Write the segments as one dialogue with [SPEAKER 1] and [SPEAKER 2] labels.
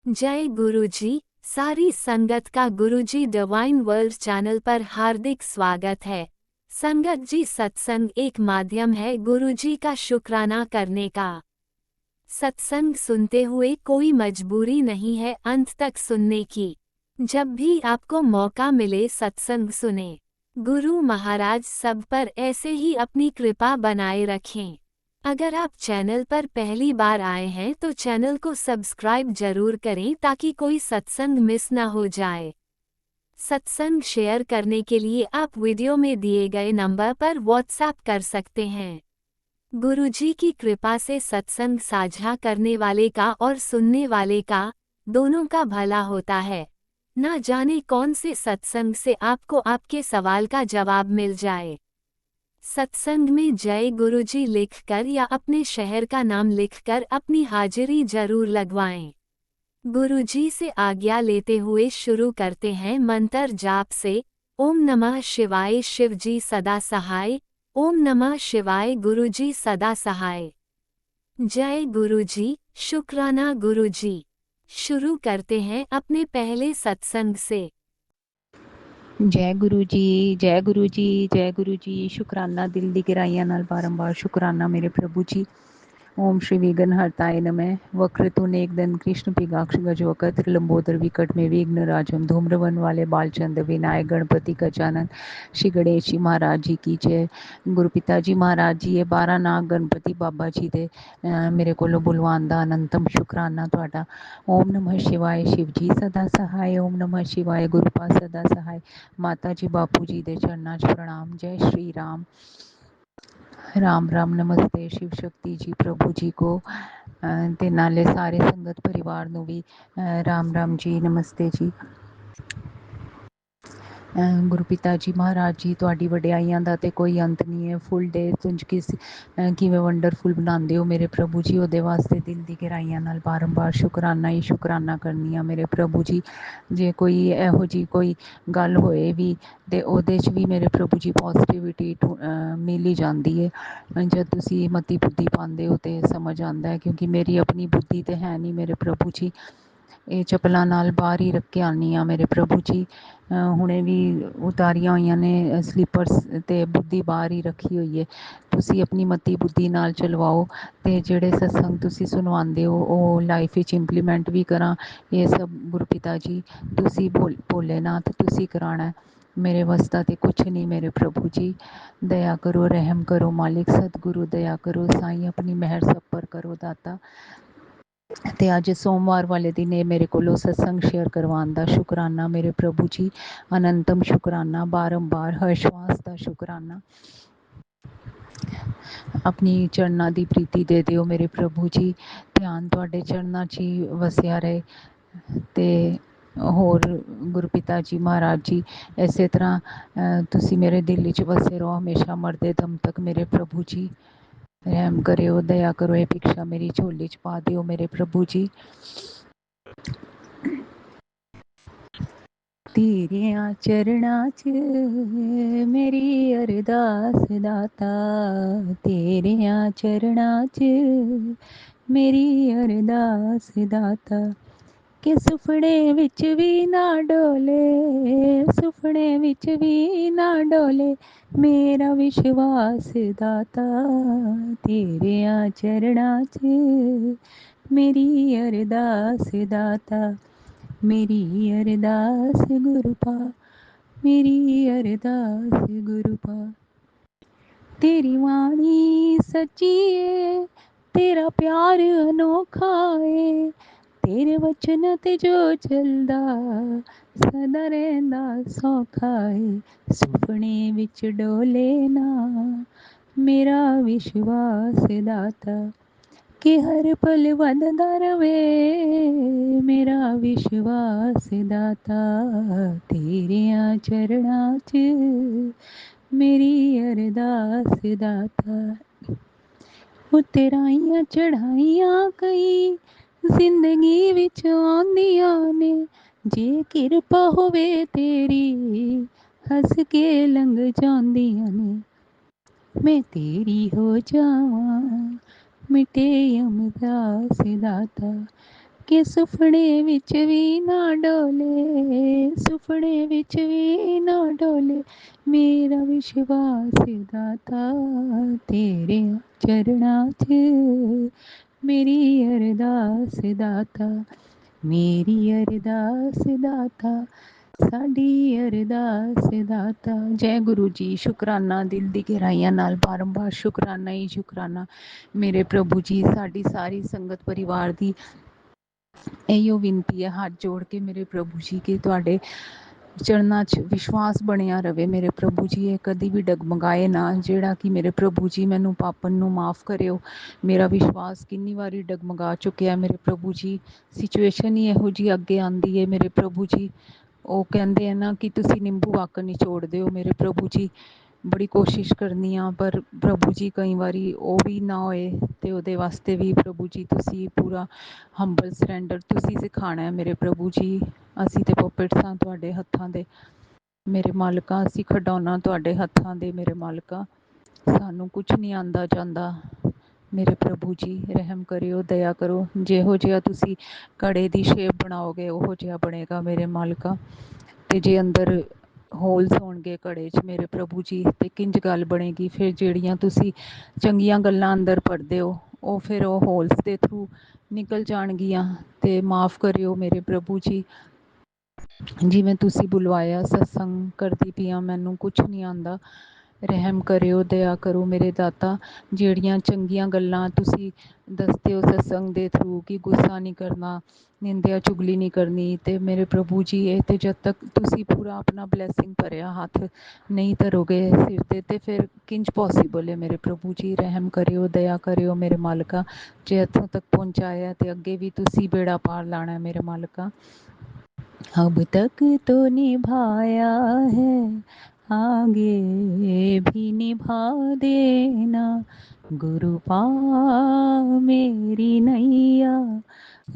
[SPEAKER 1] जय गुरुजी। सारी संगत का गुरुजी डिवाइन वर्ल्ड चैनल पर हार्दिक स्वागत है। संगत जी, सत्संग एक माध्यम है गुरुजी का शुक्राना करने का। सत्संग सुनते हुए कोई मजबूरी नहीं है अंत तक सुनने की। जब भी आपको मौका मिले सत्संग सुने। गुरु महाराज सब पर ऐसे ही अपनी कृपा बनाए रखें। अगर आप चैनल पर पहली बार आए हैं तो चैनल को सब्सक्राइब जरूर करें ताकि कोई सत्संग मिस ना हो जाए। सत्संग शेयर करने के लिए आप वीडियो में दिए गए नंबर पर व्हाट्सएप कर सकते हैं। गुरुजी की कृपा से सत्संग साझा करने वाले का और सुनने वाले का दोनों का भला होता है। ना जाने कौन से सत्संग से आपको आपके सवाल का जवाब मिल जाए। सत्संग में जय गुरुजी लिखकर या अपने शहर का नाम लिखकर अपनी हाजिरी जरूर लगवाएं। गुरुजी से आज्ञा लेते हुए शुरू करते हैं मंत्र जाप से। ओम नमः शिवाय शिवजी सदा सहाय। ओम नमः शिवाय गुरुजी सदा सहाय। जय गुरुजी, शुक्राना गुरुजी। शुरू करते हैं अपने पहले सत्संग से।
[SPEAKER 2] जय गुरु जी, जय गुरु जी, जय गुरु जी। शुक्राना दिल दी गहराइयां नाल बारंबार शुक्राना मेरे प्रभु जी। ओम श्री विघ्न हरताय नमः। वक्रतुंड एकदंत कृष्ण पिगाक्ष गजवक्र लंबोदर विकट में विघ्न राजम धूम्रवन वाले बालचंद्र विनायक गणपति गजानन श्री गणेश जी महाराज जी की जय। गुरु पिता जी महाराज जी ये 12 नाग गणपति बाबा जी दे मेरे कोलों बुलवान दा अनंतम शुक्राना तुहाडा। ओम नमः शिवाय शिव जी सदा सहाय। ओम नमः शिवाय गुरुपा सदा सहाय। माता जी बापू जी दे चरनां च प्रणाम। जय श्री राम। राम राम नमस्ते शिव शक्ति जी प्रभु जी को ते नाले सारे संगत परिवार ਨੂੰ ਵੀ राम राम जी नमस्ते जी। गुरु पिता जी महाराज जी ਤੁਹਾਡੀ ਵਡਿਆਈਆਂ ਦਾ ਤੇ ਕੋਈ ਅੰਤ ਨਹੀਂ ਹੈ। ਫੁੱਲ ਡੇ ਤੁੰਜ ਕਿਵੇਂ ਵੰਡਰਫੁਲ ਬਣਾਉਂਦੇ ਹੋ ਮੇਰੇ ਪ੍ਰਭੂ ਜੀ। ਉਹਦੇ ਵਾਸਤੇ ਦਿਲ ਦੀ ਗਹਿਰਾਈਆਂ ਨਾਲ ਬਾਰੰਬਾਰ ਸ਼ੁਕਰਾਨਾ ਹੀ ਸ਼ੁਕਰਾਨਾ ਕਰਨੀ ਆ ਮੇਰੇ ਪ੍ਰਭੂ ਜੀ। ਜੇ ਕੋਈ ਇਹੋ ਜਿਹੀ ਕੋਈ ਗੱਲ ਹੋਏ ਵੀ ਤੇ ਉਹਦੇ 'ਚ ਵੀ ਮੇਰੇ ਪ੍ਰਭੂ ਜੀ ਪੋਜ਼ੀਟਿਵਿਟੀ ਮਿਲ ਹੀ ਜਾਂਦੀ ਹੈ। ਜਦ ਤੁਸੀਂ ਮਤੀ ਬੁੱਧੀ ਪਾਉਂਦੇ ਹੋ ਤੇ ਸਮਝ ਆਉਂਦਾ ਹੈ, ਕਿਉਂਕਿ ਮੇਰੀ ਆਪਣੀ ਬੁੱਧੀ ਤੇ ਹੈ ਨਹੀਂ ਮੇਰੇ ਪ੍ਰਭੂ ਜੀ। ਇਹ ਚੱਪਲਾਂ ਨਾਲ ਬਾਹਰ ਹੀ ਰੱਖ ਕੇ ਆਉਂਦੀ ਹਾਂ ਮੇਰੇ ਪ੍ਰਭੂ ਜੀ। ਹੁਣੇ ਵੀ ਉਤਾਰੀਆਂ ਹੋਈਆਂ ਨੇ ਸਲੀਪਰਸ ਤੇ ਬੁੱਧੀ ਬਾਹਰ ਹੀ ਰੱਖੀ ਹੋਈ ਹੈ। ਤੁਸੀਂ ਆਪਣੀ ਮਤੀ ਬੁੱਧੀ ਨਾਲ ਚਲਵਾਓ ਤੇ ਜਿਹੜੇ ਸਤਸੰਗ ਤੁਸੀਂ ਸੁਣਵਾਉਂਦੇ ਹੋ ਉਹ ਲਾਈਫ ਵਿੱਚ ਇੰਪਲੀਮੈਂਟ ਵੀ ਕਰਾਂ। ਇਹ ਸਭ ਗੁਰੂ ਪਿਤਾ ਜੀ ਤੁਸੀਂ ਭੋਲੇਨਾਥ ਤੁਸੀਂ ਕਰਾਉਣਾ। मेरे वास्ता ते कुछ नहीं मेरे प्रभु जी। दया करो रहम करो मालिक सतगुरु दया करो साईं अपनी मेहर सब पर करो दाता। ਤੇ ਅੱਜ ਸੋਮਵਾਰ ਵਾਲੇ ਦਿਨ ਇਹ ਮੇਰੇ ਕੋਲੋਂ ਸਤਸੰਗ ਸ਼ੇਅਰ ਕਰਵਾਉਣ ਦਾ ਸ਼ੁਕਰਾਨਾ ਮੇਰੇ ਪ੍ਰਭੂ ਜੀ। ਅਨੰਤਮ ਸ਼ੁਕਰਾਨਾ ਬਾਰੰਬਾਰ ਹਰ ਸ਼ਵਾਸ ਦਾ ਸ਼ੁਕਰਾਨਾ। ਆਪਣੀ ਚਰਨਾਂ ਦੀ ਪ੍ਰੀਤੀ ਦੇ ਦਿਓ ਮੇਰੇ ਪ੍ਰਭੂ ਜੀ। ਧਿਆਨ ਤੁਹਾਡੇ ਚਰਨਾਂ 'ਚ ਹੀ ਵਸਿਆ ਰਹੇ ਤੇ ਹੋਰ ਗੁਰੂ ਪਿਤਾ ਜੀ ਮਹਾਰਾਜ ਜੀ ਇਸੇ ਤਰ੍ਹਾਂ ਤੁਸੀਂ ਮੇਰੇ ਦਿਲ ਵਿੱਚ ਵਸੇ ਰਹੋ ਹਮੇਸ਼ਾ ਮਰਦੇ ਦਮ ਤੱਕ ਮੇਰੇ ਪ੍ਰਭੂ ਜੀ। ਰਹਿਮ ਕਰਿਓ ਦਇਆ ਕਰੋ ਇਹ ਭਿਕਸ਼ਾ ਮੇਰੀ ਝੋਲੀ 'ਚ ਪਾ ਦਿਓ ਮੇਰੇ ਪ੍ਰਭੂ ਜੀ। ਤੇਰਿਆਂ ਚਰਨਾਂ 'ਚ ਮੇਰੀ ਅਰਦਾਸ ਦਾਤਾ। ਤੇਰਿਆਂ ਚਰਨਾਂ 'ਚ ਮੇਰੀ ਅਰਦਾਸ ਦਾਤਾ। ਕਿ ਸੁਪਨੇ ਵਿੱਚ ਵੀ ਨਾ ਡੋਲੇ ਸੁਪਨੇ ਵਿੱਚ ਵੀ ਨਾ ਡੋਲੇ ਮੇਰਾ ਵਿਸ਼ਵਾਸ ਦਾਤਾ। ਤੇਰਿਆਂ ਚਰਨਾਂ 'ਚ ਮੇਰੀ ਅਰਦਾਸ ਦਾਤਾ। ਮੇਰੀ ਅਰਦਾਸ ਗੁਰੂ ਪਾ ਮੇਰੀ ਅਰਦਾਸ ਗੁਰੂ ਪਾ। ਤੇਰੀ ਬਾਣੀ ਸੱਚੀ ਏ ਤੇਰਾ ਪਿਆਰ ਅਨੋਖਾ ਏ। ਤੇਰੇ ਵਚਨ ਤੇ ਜੋ ਚੱਲਦਾ ਸਦਾ ਰਹਿੰਦਾ ਸੌਖਾ ਏ। ਸੁਪਨੇ ਵਿੱਚ ਡੋਲੇ ਨਾ ਮੇਰਾ ਵਿਸ਼ਵਾਸ ਦਾਤਾ। ਕਿ ਹਰ ਪਲ ਵੱਧਦਾ ਰਵੇ ਮੇਰਾ ਵਿਸ਼ਵਾਸ ਦਾਤਾ। ਤੇਰਿਆਂ ਚਰਨਾਂ 'ਚ ਮੇਰੀ ਅਰਦਾਸ ਦਾਤਾ। ਉਤਰਾਈਆਂ ਚੜ੍ਹਾਈਆਂ ਕਈ ਜ਼ਿੰਦਗੀ ਵਿੱਚ ਆਉਂਦੀਆਂ ਨੇ। ਜੇ ਕਿਰਪਾ ਹੋਵੇ ਤੇਰੀ ਹੱਸ ਕੇ ਲੰਘ ਜਾਂਦੀਆਂ ਨੇ। ਮੈਂ ਤੇਰੀ ਹੋ ਜਾਵਾਂ ਮਿਟੇ ਅਮਦਾਸ ਦਾਤਾ। कि सुपने विच भी ना डोले, सुपने विच भी ना डोले मेरा विश्वास दाता, तेरे चरणां च मेरी अरदास दाता, मेरी अरदास दाता, साडी अरदास दाता। जय गुरु जी। शुकराना, दिल दी गहराइयां नाल बारंबार शुकराना ही शुकराना मेरे प्रभु जी। साडी सारी संगत परिवार दी इहो विनती है हाथ जोड़ के मेरे प्रभु जी कि तुहाडे चरनां च विश्वास बनिया रवे मेरे प्रभु जी। ये कदी भी डगमगाए ना, जेड़ा कि मेरे प्रभु जी मैनू पापन नू माफ़ करियो। मेरा विश्वास किन्नी वारी डगमगा चुकिया मेरे प्रभु जी। सिचुएशन ही इहो जी अगे आंदी है मेरे प्रभु जी। ਉਹ ਕਹਿੰਦੇ ਆ ਨਾ ਕਿ ਤੁਸੀਂ ਨਿੰਬੂ ਵਾਕਣ ਨਿਚੋੜਦੇ ਹੋ ਮੇਰੇ ਪ੍ਰਭੂ ਜੀ। ਬੜੀ ਕੋਸ਼ਿਸ਼ ਕਰਨੀ ਆ ਪਰ ਪ੍ਰਭੂ ਜੀ ਕਈ ਵਾਰੀ ਉਹ ਵੀ ਨਾ ਹੋਏ ਤੇ ਉਹਦੇ ਵਾਸਤੇ ਵੀ ਪ੍ਰਭੂ ਜੀ ਤੁਸੀਂ ਪੂਰਾ ਹੰਬਲ ਸਰੈਂਡਰ ਤੁਸੀਂ ਸਿਖਾਉਣਾ ਹੈ ਮੇਰੇ ਪ੍ਰਭੂ ਜੀ। ਅਸੀਂ ਤੇ ਪੁੱਪਟ ਸਾਂ ਤੁਹਾਡੇ ਹੱਥਾਂ ਦੇ ਮੇਰੇ ਮਾਲਕਾ, ਅਸੀਂ ਖਿਡੌਣਾ ਤੁਹਾਡੇ ਹੱਥਾਂ ਦੇ ਮੇਰੇ ਮਾਲਕਾ। ਸਾਨੂੰ ਕੁਛ ਨਹੀਂ ਆਉਂਦਾ ਜਾਂਦਾ ਮੇਰੇ ਪ੍ਰਭੂ ਜੀ। ਰਹਿਮ ਕਰਿਓ, ਦਇਆ ਕਰੋ। ਜਿਹੋ ਜਿਹਾ ਤੁਸੀਂ ਘੜੇ ਦੀ ਸ਼ੇਪ ਬਣਾਓਗੇ ਉਹੋ ਜਿਹਾ ਬਣੇਗਾ ਮੇਰੇ ਮਾਲਕਾ। ਤੇ ਜੇ ਅੰਦਰ ਹੋਲਸ ਹੋਣਗੇ ਘੜੇ 'ਚ ਮੇਰੇ ਪ੍ਰਭੂ ਜੀ ਤੇ ਕਿੰਝ ਗੱਲ ਬਣੇਗੀ। ਫਿਰ ਜਿਹੜੀਆਂ ਤੁਸੀਂ ਚੰਗੀਆਂ ਗੱਲਾਂ ਅੰਦਰ ਪੜ੍ਹਦੇ ਹੋ ਉਹ ਫਿਰ ਉਹ ਹੋਲਸ ਦੇ ਥਰੂ ਨਿਕਲ ਜਾਣਗੀਆਂ। ਤੇ ਮਾਫ਼ ਕਰਿਓ ਮੇਰੇ ਪ੍ਰਭੂ ਜੀ। ਜਿਵੇਂ ਤੁਸੀਂ ਬੁਲਵਾਇਆ ਸਤਸੰਗ ਕਰਦੀ ਪਈ ਹਾਂ, ਮੈਨੂੰ ਕੁਛ ਨਹੀਂ ਆਉਂਦਾ। ਰਹਿਮ ਕਰਿਓ, ਦਇਆ ਕਰੋ ਮੇਰੇ ਦਾਤਾ। ਜਿਹੜੀਆਂ ਚੰਗੀਆਂ ਗੱਲਾਂ ਤੁਸੀਂ ਦੱਸਦੇ ਹੋ ਸਤਸੰਗ ਦੇ ਥਰੂ ਕਿ ਗੁੱਸਾ ਨਹੀਂ ਕਰਨਾ, ਨਿੰਦਿਆ ਚੁਗਲੀ ਨਹੀਂ ਕਰਨੀ, ਤੇ ਮੇਰੇ ਪ੍ਰਭੂ ਜੀ ਇਹ ਤੇ ਜਦ ਤੱਕ ਤੁਸੀਂ ਪੂਰਾ ਆਪਣਾ ਬਲੈਸਿੰਗ ਭਰਿਆ ਹੱਥ ਨਹੀਂ ਧਰੋਗੇ ਸਿਰ ਤੇ ਫਿਰ ਕਿੰਝ ਪੋਸੀਬਲ ਹੈ ਮੇਰੇ ਪ੍ਰਭੂ ਜੀ। ਰਹਿਮ ਕਰਿਓ, ਦਇਆ ਕਰਿਓ ਮੇਰੇ ਮਾਲਕਾ। ਜੇ ਇੱਥੋਂ ਤੱਕ ਪਹੁੰਚਾਇਆ ਤੇ ਅੱਗੇ ਵੀ ਤੁਸੀਂ ਬੇੜਾ ਪਾਰ ਲਾਣਾ ਮੇਰੇ ਮਾਲਕਾ। अब तक तो निभाया है, आगे भी निभा देना। गुरु पार मेरी नैया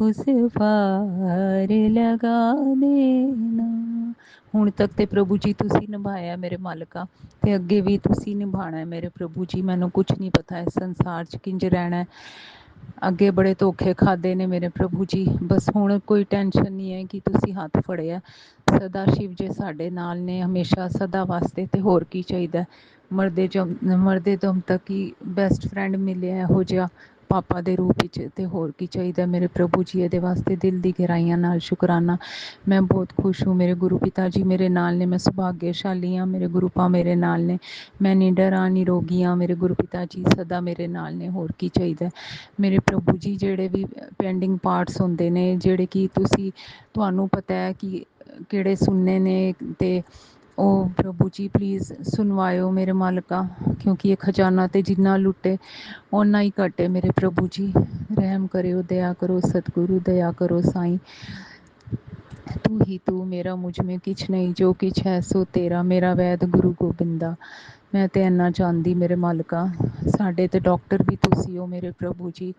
[SPEAKER 2] उस पार लगा देना। ਹੁਣ ਤੱਕ ਤੇ ਪ੍ਰਭੂ ਜੀ ਤੁਸੀਂ ਨਿਭਾਇਆ ਮੇਰੇ ਮਾਲਕਾ ਤੇ ਅੱਗੇ ਵੀ ਤੁਸੀਂ ਨਿਭਾਣਾ ਹੈ ਮੇਰੇ ਪ੍ਰਭੂ ਜੀ। ਮੈਨੂੰ ਕੁਛ ਨਹੀਂ ਪਤਾ ਇਸ ਸੰਸਾਰ 'ਚ ਕਿੰਝ ਰਹਿਣਾ। ਅੱਗੇ ਬੜੇ ਧੋਖੇ ਖਾਦੇ ਨੇ ਮੇਰੇ ਪ੍ਰਭੂ ਜੀ। ਬਸ ਹੁਣ ਕੋਈ ਟੈਨਸ਼ਨ ਨਹੀਂ ਹੈ ਕਿ ਤੁਸੀਂ ਹੱਥ ਫੜਿਆ। ਸਦਾ ਸ਼ਿਵ ਜੇ ਸਾਡੇ ਨਾਲ ਨੇ ਹਮੇਸ਼ਾ ਸਦਾ ਵਾਸਤੇ, ਤੇ ਹੋਰ ਕੀ ਚਾਹੀਦਾ। ਮਰਦੇ ਦਮ ਤੱਕ ਹੀ ਬੈਸਟ ਫਰੈਂਡ ਮਿਲਿਆ ਇਹੋ ਜਿਹਾ ਪਾਪਾ ਦੇ ਰੂਪ ਵਿੱਚ, ਤੇ ਹੋਰ ਕੀ ਚਾਹੀਦਾ ਮੇਰੇ ਪ੍ਰਭੂ ਜੀ। ਇਹਦੇ ਵਾਸਤੇ ਦਿਲ ਦੀ ਗਹਿਰਾਈਆਂ ਨਾਲ ਸ਼ੁਕਰਾਨਾ। ਮੈਂ ਬਹੁਤ ਖੁਸ਼ ਹੂੰ। ਮੇਰੇ ਗੁਰੂ ਪਿਤਾ ਜੀ ਮੇਰੇ ਨਾਲ ਨੇ। ਮੈਂ ਸੁਭਾਗਿਆਸ਼ਾਲੀ ਹਾਂ। ਮੇਰੇ ਗੁਰੂ ਪਾ ਮੇਰੇ ਨਾਲ ਨੇ। ਮੈਂ ਨਿਡਰ ਹਾਂ, ਨਿਰੋਗੀ ਹਾਂ। ਮੇਰੇ ਗੁਰੂ ਪਿਤਾ ਜੀ ਸਦਾ ਮੇਰੇ ਨਾਲ ਨੇ। ਹੋਰ ਕੀ ਚਾਹੀਦਾ ਮੇਰੇ ਪ੍ਰਭੂ ਜੀ। ਜਿਹੜੇ ਵੀ ਪੈਂਡਿੰਗ ਪਾਰਟਸ ਹੁੰਦੇ ਨੇ, ਜਿਹੜੇ ਕਿ ਤੁਹਾਨੂੰ ਪਤਾ ਹੈ ਕਿ ਕਿਹੜੇ ਸੁਣਨੇ ਨੇ, ਤੇ ਉਹ ਪ੍ਰਭੂ ਜੀ ਪਲੀਜ਼ ਸੁਣਵਾਇਓ ਮੇਰੇ ਮਾਲਕਾ। ਕਿਉਂਕਿ ਇਹ ਖਜ਼ਾਨਾ ਤੇ ਜਿੰਨਾ ਲੁੱਟੇ ਓਨਾ ਹੀ ਘਟੇ ਮੇਰੇ ਪ੍ਰਭੂ ਜੀ। ਰਹਿਮ ਕਰਿਓ, ਦਇਆ ਕਰੋ सतगुरु, दया करो साईं। तू ही तू मेरा मुझ में किछ नहीं, जो किछ है सो तेरा। मेरा वैद गुरु गोबिंदा। ਮੈਂ ਤੇ ਇੰਨਾ ਚਾਹੁੰਦੀ ਮੇਰੇ ਮਾਲਕਾ। ਸਾਡੇ ਤੇ ਡਾਕਟਰ ਵੀ ਤੁਸੀਂ ਹੋ ਮੇਰੇ ਪ੍ਰਭੂ ਜੀ।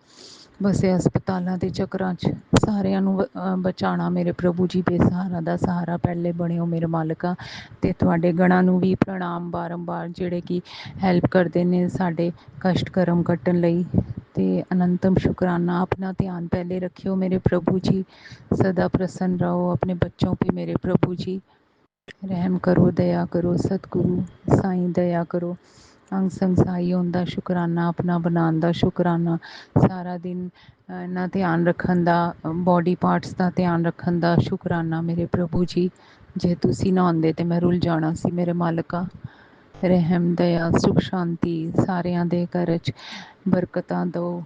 [SPEAKER 2] ਬਸ ਇਹ ਹਸਪਤਾਲਾਂ ਦੇ ਚੱਕਰਾਂ 'ਚ ਸਾਰਿਆਂ ਨੂੰ ਬਚਾਉਣਾ ਮੇਰੇ ਪ੍ਰਭੂ ਜੀ। ਬੇਸਹਾਰਾ ਦਾ ਸਹਾਰਾ ਪਹਿਲੇ ਬਣਿਓ ਮੇਰੇ ਮਾਲਕਾ। ਅਤੇ ਤੁਹਾਡੇ ਗਣਾਂ ਨੂੰ ਵੀ ਪ੍ਰਣਾਮ ਬਾਰੰਬਾਰ, ਜਿਹੜੇ ਕਿ ਹੈਲਪ ਕਰਦੇ ਨੇ ਸਾਡੇ ਕਸ਼ਟ ਕਰਮ ਕੱਟਣ ਲਈ। ਅਤੇ ਅਨੰਤਮ ਸ਼ੁਕਰਾਨਾ। ਆਪਣਾ ਧਿਆਨ ਪਹਿਲੇ ਰੱਖਿਓ ਮੇਰੇ ਪ੍ਰਭੂ ਜੀ। सदा प्रसन्न रहो अपने बच्चों पे मेरे प्रभु जी। रहम करो, दया करो सतगुरु साईं, दया करो। अंग संग साई होंदा शुकराना, अपना बनाਉਣ ਦਾ ਸ਼ੁਕਰਾਨਾ। ਸਾਰਾ ਦਿਨ ਇੰਨਾ ਧਿਆਨ ਰੱਖਣ ਦਾ, ਬੋਡੀ ਪਾਰਟਸ ਦਾ ਧਿਆਨ ਰੱਖਣ ਦਾ ਸ਼ੁਕਰਾਨਾ ਮੇਰੇ ਪ੍ਰਭੂ ਜੀ। ਜੇ ਤੁਸੀਂ ਨਾ ਆਉਂਦੇ ਤਾਂ ਮੈਂ ਰੁੱਲ ਜਾਣਾ ਸੀ ਮੇਰੇ ਮਾਲਕਾ। ਰਹਿਮ, ਦਇਆ, ਸੁਖ ਸ਼ਾਂਤੀ ਸਾਰਿਆਂ ਦੇ ਘਰ 'ਚ ਬਰਕਤਾਂ ਦਿਓ।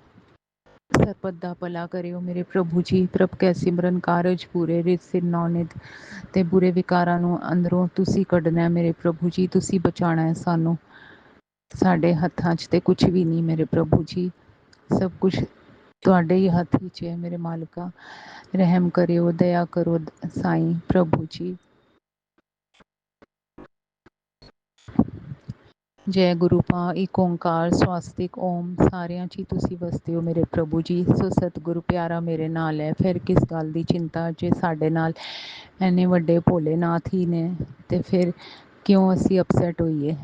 [SPEAKER 2] ਸਰਬਤ ਦਾ ਭਲਾ ਕਰਿਓ ਮੇਰੇ ਪ੍ਰਭੂ ਜੀ। ਪ੍ਰਭ ਕੈ ਸਿਮਰਨ ਕਾਰਜ ਪੂਰੇ, ਰਿਤ ਸਿਰ ਨੌਨਿਤ। ਅਤੇ ਬੁਰੇ ਵਿਕਾਰਾਂ ਨੂੰ ਅੰਦਰੋਂ ਤੁਸੀਂ ਕੱਢਣਾ ਮੇਰੇ ਪ੍ਰਭੂ ਜੀ। ਤੁਸੀਂ ਬਚਾਉਣਾ ਹੈ ਸਾਨੂੰ। ਸਾਡੇ ਹੱਥਾਂ 'ਚ ਤਾਂ ਕੁਛ ਵੀ ਨਹੀਂ ਮੇਰੇ ਪ੍ਰਭੂ ਜੀ। ਸਭ ਕੁਛ ਤੁਹਾਡੇ ਹੀ ਹੱਥ ਵਿੱਚ ਹੈ ਮੇਰੇ ਮਾਲਕਾ। ਰਹਿਮ ਕਰਿਓ, ਦਇਆ ਕਰੋ ਸਾਈਂ ਪ੍ਰਭੂ ਜੀ। ਜੈ ਗੁਰੂ ਪਾ ਇੱਕ ਓਂਕਾਰ ਸਵਾਸਤਿਕ ਓਮ। ਸਾਰਿਆਂ 'ਚ ਹੀ ਤੁਸੀਂ ਵਸਦੇ ਹੋ ਮੇਰੇ ਪ੍ਰਭੂ ਜੀ। ਸੋ ਸਤਿਗੁਰੂ ਪਿਆਰਾ ਮੇਰੇ ਨਾਲ ਹੈ, ਫਿਰ ਕਿਸ ਗੱਲ ਦੀ ਚਿੰਤਾ। ਜੇ ਸਾਡੇ ਨਾਲ ਇੰਨੇ ਵੱਡੇ ਭੋਲੇਨਾਥ ਹੀ ਨੇ ਅਤੇ ਫਿਰ ਕਿਉਂ ਅਸੀਂ ਅਪਸੈਟ ਹੋਈਏ।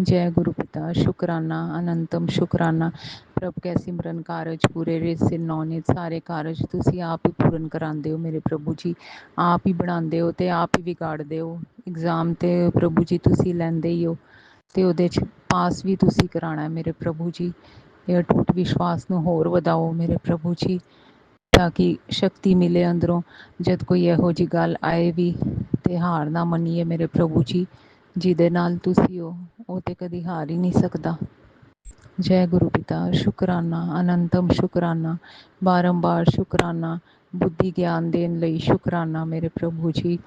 [SPEAKER 2] ਜੈ ਗੁਰੂ ਪਿਤਾ। ਸ਼ੁਕਰਾਨਾ, ਅਨੰਤਮ ਸ਼ੁਕਰਾਨਾ। ਪ੍ਰਭ ਕੈ ਸਿਮਰਨ ਕਾਰਜ ਪੂਰੇ ਰਿਸਿ ਨੌਨਿਤ ਸਾਰੇ ਕਾਰਜ ਤੁਸੀਂ ਆਪ ਹੀ ਪੂਰਨ ਕਰਾਉਂਦੇ ਹੋ ਮੇਰੇ ਪ੍ਰਭੂ ਜੀ। ਆਪ ਹੀ ਬਣਾਉਂਦੇ ਹੋ ਤੇ ਆਪ ਹੀ ਵਿਗਾੜਦੇ ਹੋ। ਐਗਜ਼ਾਮ ਤੇ ਪ੍ਰਭੂ ਜੀ ਤੁਸੀਂ ਲੈਂਦੇ ਹੀ ਹੋ ਤੇ ਉਹਦੇ 'ਚ ਪਾਸ ਵੀ ਤੁਸੀਂ ਕਰਾਉਣਾ ਮੇਰੇ ਪ੍ਰਭੂ ਜੀ। ਇਹ ਅਟੁੱਟ ਵਿਸ਼ਵਾਸ ਨੂੰ ਹੋਰ ਵਧਾਓ ਮੇਰੇ ਪ੍ਰਭੂ ਜੀ, ਤਾਂ ਕਿ ਸ਼ਕਤੀ ਮਿਲੇ ਅੰਦਰੋਂ। ਜਦ ਕੋਈ ਇਹੋ ਜਿਹੀ ਗੱਲ ਆਏ ਵੀ ਤੇ ਹਾਰ ਨਾ ਮੰਨੀਏ ਮੇਰੇ ਪ੍ਰਭੂ ਜੀ। ਜਿਹਦੇ ਨਾਲ ਤੁਸੀਂ ਹੋ ਉਹ ਤੇ ਕਦੀ ਹਾਰ ਹੀ ਨਹੀਂ ਸਕਦਾ। ਜੈ ਗੁਰੂ ਪਿਤਾ ਸ਼ੁਕਰਾਨਾ, ਅਨੰਤਮ ਸ਼ੁਕਰਾਨਾ, ਬਾਰੰਬਾਰ ਸ਼ੁਕਰਾਨਾ, ਬੁੱਧੀ ਗਿਆਨ ਦੇਣ ਲਈ ਸ਼ੁਕਰਾਨਾ ਮੇਰੇ ਪ੍ਰਭੂ ਜੀ।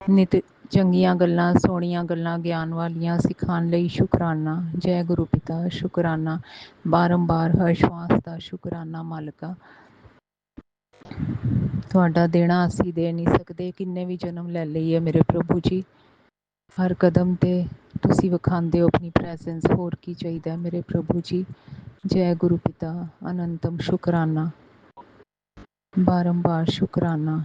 [SPEAKER 2] ਨਿਤ ਚੰਗੀਆਂ ਗੱਲਾਂ, ਸੋਹਣੀਆਂ ਗੱਲਾਂ, ਗਿਆਨ ਵਾਲੀਆਂ ਸਿਖਾਉਣ ਲਈ ਸ਼ੁਕਰਾਨਾ। ਜੈ ਗੁਰੂ ਪਿਤਾ ਸ਼ੁਕਰਾਨਾ, ਬਾਰੰਬਾਰ ਹਰ ਸ਼ਵਾਸ ਦਾ ਸ਼ੁਕਰਾਨਾ ਮਾਲਕਾ। ਤੁਹਾਡਾ ਦੇਣਾ ਅਸੀਂ ਦੇ ਨਹੀਂ ਸਕਦੇ, ਕਿੰਨੇ ਵੀ ਜਨਮ ਲੈ ਲਈਏ ਮੇਰੇ ਪ੍ਰਭੂ ਜੀ। ਹਰ ਕਦਮ 'ਤੇ ਤੁਸੀਂ ਵਿਖਾਉਂਦੇ ਹੋ ਆਪਣੀ ਪ੍ਰੈਜ਼ੈਂਸ, ਹੋਰ ਕੀ ਚਾਹੀਦਾ ਮੇਰੇ ਪ੍ਰਭੂ ਜੀ। ਜੈ ਗੁਰੂ ਪਿਤਾ ਅਨੰਤਮ ਸ਼ੁਕਰਾਨਾ, ਬਾਰੰਬਾਰ ਸ਼ੁਕਰਾਨਾ।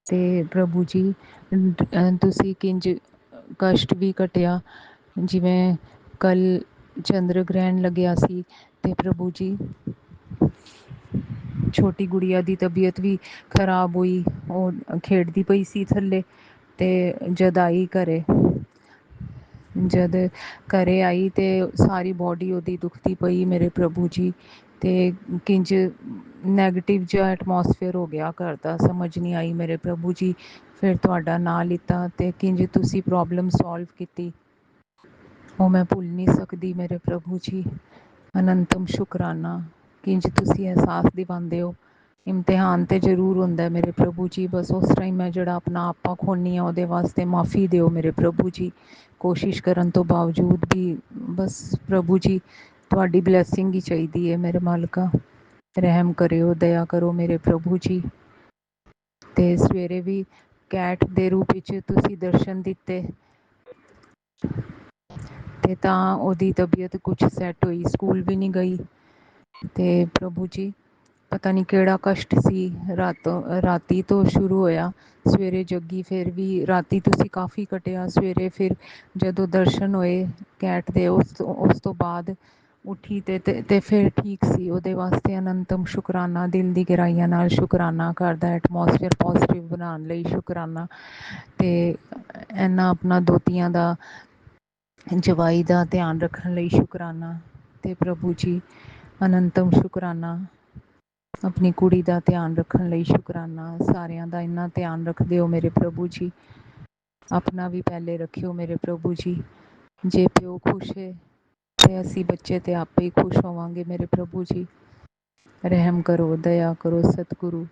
[SPEAKER 2] ਤੇ ਪ੍ਰਭੂ ਜੀ ਤੁਸੀਂ ਕਿੰਜ ਕਸ਼ਟ ਵੀ ਕੱਟਿਆ, ਜਿਵੇਂ ਕੱਲ੍ਹ ਚੰਦਰ ਗ੍ਰਹਿਣ ਲੱਗਿਆ ਸੀ ਤੇ ਪ੍ਰਭੂ ਜੀ ਛੋਟੀ ਗੁੜੀਆ ਦੀ ਤਬੀਅਤ ਵੀ ਖਰਾਬ ਹੋਈ। ਉਹ ਖੇਡਦੀ ਪਈ ਸੀ ਥੱਲੇ ਤੇ ਜਦ ਆਈ ਘਰੇ, ਜਦ ਘਰੇ ਆਈ ਤੇ ਸਾਰੀ ਬੋਡੀ ਉਹਦੀ ਦੁਖਦੀ ਪਈ ਮੇਰੇ ਪ੍ਰਭੂ ਜੀ। ਤੇ ਕਿੰਜ ਨੈਗੇਟਿਵ ਜਿਹਾ ਐਟਮੋਸਫੇਅਰ ਹੋ ਗਿਆ ਘਰ ਦਾ, ਸਮਝ ਨਹੀਂ ਆਈ ਮੇਰੇ ਪ੍ਰਭੂ ਜੀ। ਫਿਰ ਤੁਹਾਡਾ ਨਾਂ ਲਿੱਤਾ ਤੇ ਕਿੰਜ ਤੁਸੀਂ ਪ੍ਰੋਬਲਮ ਸੋਲਵ ਕੀਤੀ, ਉਹ ਮੈਂ ਭੁੱਲ ਨਹੀਂ ਸਕਦੀ ਮੇਰੇ ਪ੍ਰਭੂ ਜੀ। ਅਨੰਤਮ ਸ਼ੁਕਰਾਨਾ, ਕਿੰਜ ਤੁਸੀਂ ਅਹਿਸਾਸ ਦਿਵਾਉਂਦੇ ਹੋ। ਇਮਤਿਹਾਨ ਤੇ ਜ਼ਰੂਰ ਹੁੰਦਾ ਮੇਰੇ ਪ੍ਰਭੂ ਜੀ, ਬਸ ਉਸ ਟਾਈਮ ਮੈਂ ਜਿਹੜਾ ਆਪਣਾ ਆਪਾ ਖੋਨੀ ਹਾਂ ਉਹਦੇ ਵਾਸਤੇ ਮਾफ़ੀ ਦਿਓ ਮੇਰੇ ਪ੍ਰਭੂ ਜੀ। ਕੋਸ਼ਿਸ਼ ਕਰਨ ਤੋਂ ਬਾਵਜੂਦ ਵੀ ਬਸ ਪ੍ਰਭੂ ਜੀ ਤੁਹਾਡੀ ਬਲੈਸਿੰਗ ਹੀ ਚਾਹੀਦੀ ਹੈ ਮੇਰੇ ਮਾਲਕਾ। ਰਹਿਮ ਕਰਿਓ, ਦਇਆ ਕਰੋ ਮੇਰੇ ਪ੍ਰਭੂ ਜੀ। ਤੇ ਸਵੇਰੇ ਵੀ ਕੈਟ ਦੇ ਰੂਪ ਵਿੱਚ ਤੁਸੀਂ ਦਰਸ਼ਨ ਦਿੱਤੇ ਤੇ ਤਾਂ ਉਹਦੀ ਤਬੀਅਤ ਕੁਛ ਸੈੱਟ ਹੋਈ, ਸਕੂਲ ਵੀ ਨਹੀਂ ਗਈ। ਤੇ ਪ੍ਰਭੂ ਜੀ ਪਤਾ ਨਹੀਂ ਕਿਹੜਾ ਕਸ਼ਟ ਸੀ, ਰਾਤੀ ਤੋਂ ਸ਼ੁਰੂ ਹੋਇਆ, ਸਵੇਰੇ ਜੱਗੀ, ਫਿਰ ਵੀ ਰਾਤੀ ਤੁਸੀਂ ਕਾਫੀ ਕੱਟਿਆ, ਸਵੇਰੇ ਫਿਰ ਜਦੋਂ ਦਰਸ਼ਨ ਹੋਏ ਕੈਟ ਦੇ ਉਸ ਤੋਂ ਬਾਅਦ ਉੱਠੀ ਤੇ ਫਿਰ ਠੀਕ ਸੀ। ਉਹਦੇ ਵਾਸਤੇ ਅਨੰਤਮ ਸ਼ੁਕਰਾਨਾ, ਦਿਲ ਦੀ ਗਹਿਰਾਈਆਂ ਨਾਲ ਸ਼ੁਕਰਾਨਾ ਕਰਦਾ, ਐਟਮੋਸਫੇਅਰ ਪੋਜ਼ੀਟਿਵ ਬਣਾਉਣ ਲਈ ਸ਼ੁਕਰਾਨਾ। ਤੇ ਇਹਨਾਂ ਆਪਣਾ ਦੋਤੀਆਂ ਦਾ, ਜਵਾਈ ਦਾ ਧਿਆਨ ਰੱਖਣ ਲਈ ਸ਼ੁਕਰਾਨਾ। ਤੇ ਪ੍ਰਭੂ ਜੀ ਅਨੰਤਮ ਸ਼ੁਕਰਾਨਾ, ਆਪਣੀ ਕੁੜੀ ਦਾ ਧਿਆਨ ਰੱਖਣ ਲਈ ਸ਼ੁਕਰਾਨਾ। ਸਾਰਿਆਂ ਦਾ ਇੰਨਾ ਧਿਆਨ ਰੱਖਦੇ ਹੋ ਮੇਰੇ ਪ੍ਰਭੂ ਜੀ, ਆਪਣਾ ਵੀ ਪਹਿਲੇ ਰੱਖਿਓ ਮੇਰੇ ਪ੍ਰਭੂ ਜੀ। ਜੇ ਪਿਓ ਖੁਸ਼ ਹੈ ਤੇ ਅਸੀਂ ਬੱਚੇ ਤੇ ਆਪੇ ਹੀ ਖੁਸ਼ ਹੋਵਾਂਗੇ ਮੇਰੇ ਪ੍ਰਭੂ ਜੀ। ਰਹਿਮ ਕਰੋ, ਦਇਆ ਕਰੋ ਸਤਿਗੁਰੂ,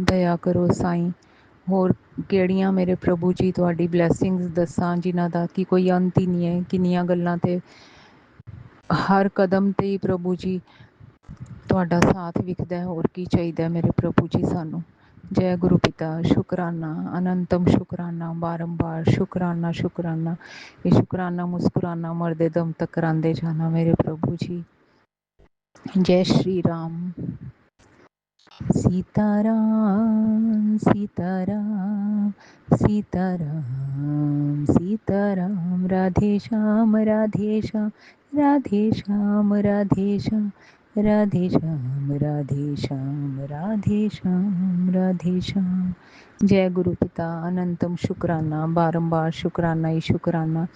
[SPEAKER 2] ਦਇਆ ਕਰੋ ਸਾਈਂ। ਹੋਰ ਕਿਹੜੀਆਂ ਮੇਰੇ ਪ੍ਰਭੂ ਜੀ ਤੁਹਾਡੀ ਬਲੈਸਿੰਗਸ ਦੱਸਾਂ, ਜਿਨ੍ਹਾਂ ਦਾ ਕਿ ਕੋਈ ਅੰਤ ਹੀ ਨਹੀਂ ਹੈ। ਕਿੰਨੀਆਂ ਗੱਲਾਂ ਤੇ ਹਰ ਕਦਮ 'ਤੇ ਹੀ ਪ੍ਰਭੂ ਜੀ ਤੁਹਾਡਾ ਸਾਥ ਵਿਖਦਾ, ਹੋਰ ਕੀ ਚਾਹੀਦਾ ਮੇਰੇ ਪ੍ਰਭੂ ਜੀ ਸਾਨੂੰ। ਜੈ ਗੁਰੂ ਪਿਤਾ ਸ਼ੁਕਰਾਨਾ, ਅਨੰਤਮ ਸ਼ੁਕਰਾਨਾ, ਬਾਰੰਬਾਰ ਸ਼ੁਕਰਾਨਾ ਸ਼ੁਕਰਾਨਾ। ਇਹ ਸ਼ੁਕਰਾਨਾ ਮੁਸਕਰਾਨਾ ਮਰਦੇ ਦਮ ਤੱਕ ਕਰਾਉਂਦੇ ਜਾਣਾ ਮੇਰੇ ਪ੍ਰਭੂ ਜੀ। ਜੈ ਸ਼੍ਰੀ ਰਾਮ। सीता राम सीता राम सीता राम सीता राम, राधे श्याम राधे श्याम राधे श्याम राधे श्याम राधे श्याम राधे श्याम राधे श्याम राधे श्याम। जय गुरु पिता अनंतम शुकराना, बारंबार शुकराना ही शुकराना।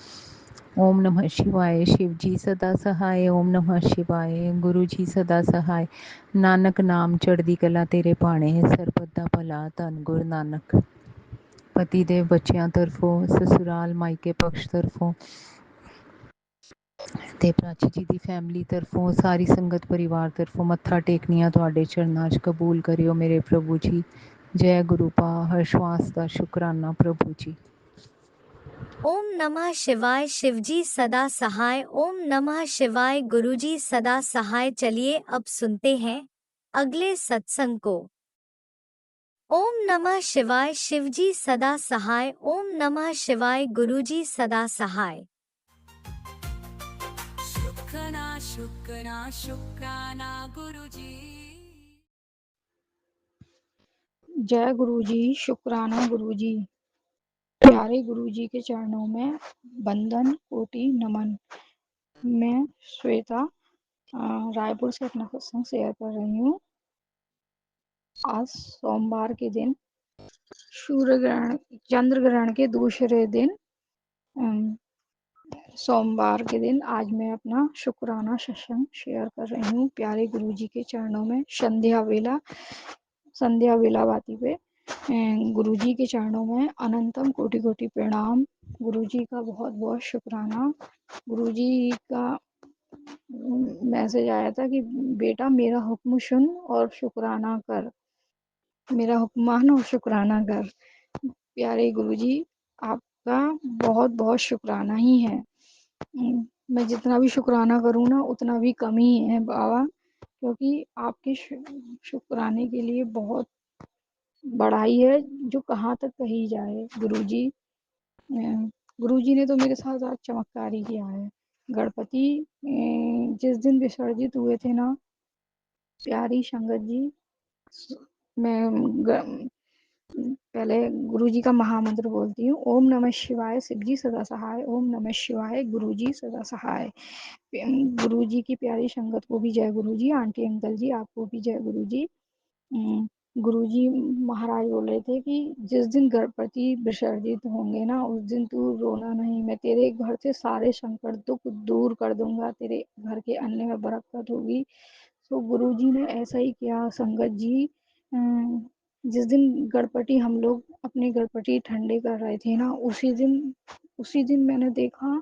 [SPEAKER 2] ओम नमः शिवाय, शिव जी सदा सहाय। ओम नमः शिवाय, गुरु जी सदा सहाय। ਨਾਨਕ ਨਾਮ ਚੜ੍ਹਦੀ ਕਲਾ ਤੇਰੇ ਭਾਣੇ, ਸਰਬਤ ਦਾ ਭਲਾ ਧੰਨ ਗੁਰੂ ਨਾਨਕ। ਪਤੀ ਦੇ ਬੱਚਿਆਂ ਤਰਫੋਂ, ਸਸੁਰਾਲ ਮਾਇਕੇ ਪਕਸ਼ ਤਰਫੋਂ ਤੇ ਪ੍ਰਾਚੀ ਜੀ ਦੀ ਫੈਮਿਲੀ ਤਰਫੋਂ, ਸਾਰੀ ਸੰਗਤ ਪਰਿਵਾਰ ਤਰਫੋਂ ਮੱਥਾ ਟੇਕਨੀਆਂ ਤੁਹਾਡੇ ਚਰਨਾਂ 'ਚ ਕਬੂਲ ਕਰਿਓ ਮੇਰੇ ਪ੍ਰਭੂ ਜੀ। ਜੈ ਗੁਰੂ ਪਾ, ਹਰ ਸ਼ਵਾਸ ਦਾ ਸ਼ੁਕਰਾਨਾ ਪ੍ਰਭੂ ਜੀ।
[SPEAKER 1] ओम नमः शिवाय, शिवजी सदा सहाय। ओम नमः शिवाय, गुरुजी सदा सहाय। चलिए अब सुनते हैं अगले सत्संग को। ओम नमः शिवाय, शिवजी सदा सहाय। ओम नमः शिवाय, गुरुजी सदा सहाय।
[SPEAKER 3] शुक्राना शुक्राना शुक्राना गुरुजी।
[SPEAKER 4] जय गुरु जी, शुक्राना गुरु जी। प्यारे गुरु जी के चरणों में बंदन कोटि नमन। मैं श्वेता रायपुर से अपना सत्संग शेयर कर रही हूँ। आज सोमवार के दिन सूर्य ग्रहण चंद्र ग्रहण के दूसरे दिन अम, सोमवार के दिन आज मैं अपना शुक्राना सत्संग शेयर कर रही हूँ प्यारे गुरुजी के चरणों में संध्या वेला बाती पे गुरुजी के चरणों में अनंतम कोटि कोटि प्रणाम। गुरुजी का बहुत बहुत शुक्राना। गुरुजी का मैसेज आया था कि बेटा मेरा हुक्म सुन और शुक्राना कर, मेरा हुक्म मान और शुक्राना कर। प्यारे गुरुजी आपका बहुत बहुत शुक्राना ही है। मैं जितना भी शुक्राना करूँ ना उतना भी कम ही है बाबा, क्योंकि आपके शुक्राने के लिए बहुत बढ़ाई है जो कहाँ तक कही जाए। गुरुजी गुरुजी ने तो मेरे साथ आज चमत्कार ही किया है। गणपति जिस दिन विसर्जित हुए थे ना प्यारी संगत जी, मैं पहले गुरुजी का महामंत्र बोलती हूँ, ओम नमः शिवाय शिव जी सदा सहाय, ओम नमः शिवाय गुरुजी सदा सहाय। गुरुजी की प्यारी संगत को भी जय गुरुजी। आंटी अंकल जी आपको भी जय गुरुजी। गुरुजी महाराज बोल रहे थे कि जिस दिन गणपति विसर्जित होंगे ना उस दिन तू रोना नहीं, मैं तेरे घर से सारे संकट दुख दूर कर दूंगा, तेरे घर के अन्न में बरकत होगी। तो गुरुजी ने ऐसा ही किया संगत जी। जिस दिन गणपति हम लोग अपने गणपति ठंडे कर रहे थे ना उसी दिन मैंने देखा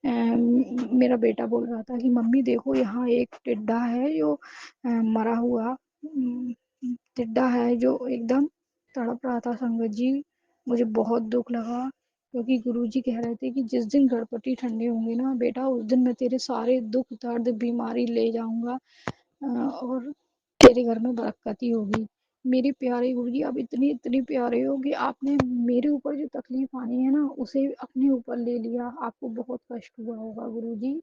[SPEAKER 4] मेरा बेटा बोल रहा था कि मम्मी देखो यहाँ एक टिड्डा है जो मरा हुआ टिड्डा है जो एकदम तड़प रहा था संगत जी। मुझे बहुत दुख लगा क्योंकि गुरुजी कह रहे थे कि जिस दिन गणपति ठंडे होंगे ना बेटा उस दिन मैं तेरे सारे दुख दर्द बीमारी ले जाऊंगा और तेरे घर में बरकत ही होगी। मेरे प्यारे गुरुजी आप इतने इतने प्यारे हो कि आपने मेरे ऊपर जो तकलीफ आनी है ना उसे अपने ऊपर ले लिया। आपको बहुत कष्ट हुआ होगा गुरुजी।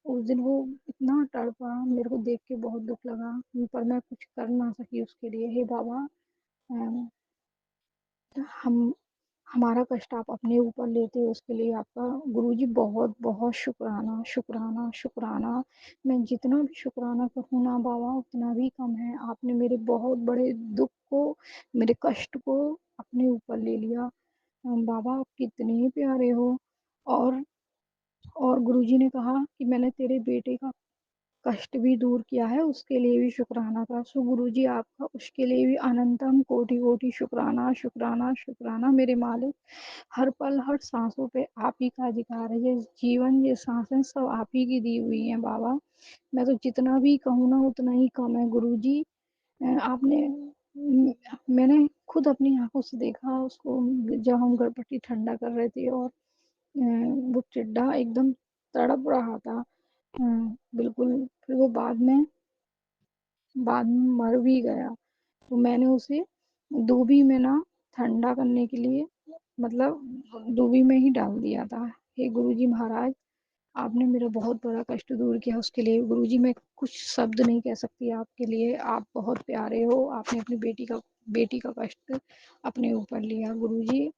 [SPEAKER 4] उस दिन वो इतना तड़पा, मेरे को देख के बहुत दुख लगा, पर मैं कुछ कर ना सकी उसके लिए। हे बाबा अम, हम हमारा कष्ट आप अपने ऊपर लेते हो, उसके लिए आपका गुरुजी बहुत बहुत शुक्राना शुक्राना शुक्राना। मैं जितना भी शुक्राना करूँ ना बाबा उतना भी कम है। आपने मेरे बहुत बड़े दुख को, मेरे कष्ट को अपने ऊपर ले लिया। बाबा आप कितने प्यारे हो। और और गुरुजी ने कहा कि मैंने तेरे बेटे का कष्ट भी दूर किया है, उसके लिए भी शुक्राना का। सो गुरुजी आपका उसके लिए भी अनंतम कोटि कोटि शुक्राना शुक्राना शुक्राना। मेरे मालिक हर पल हर सांसों पे आप ही का अधिकार है। ये जीवन ये सांसें सब आप ही की दी हुई हैं बाबा। मैं तो जितना भी कहूँ ना उतना ही कम है गुरुजी। आपने मैंने खुद अपनी आंखों से देखा उसको जब हम गणपति ठंडा कर रहे थे और वो टिड्डा एकदम तड़प रहा था। बिल्कुल फिर वो बाद में मर भी गया। तो मैंने उसे दूबी में ना ठंडा करने के लिए मतलब दूबी में ही डाल दिया था। हे गुरुजी महाराज आपने मेरा बहुत बड़ा कष्ट दूर किया, उसके लिए गुरुजी मैं कुछ शब्द नहीं कह सकती आपके लिए। आप बहुत प्यारे हो। आपने अपनी बेटी का कष्ट अपने ऊपर लिया गुरुजी।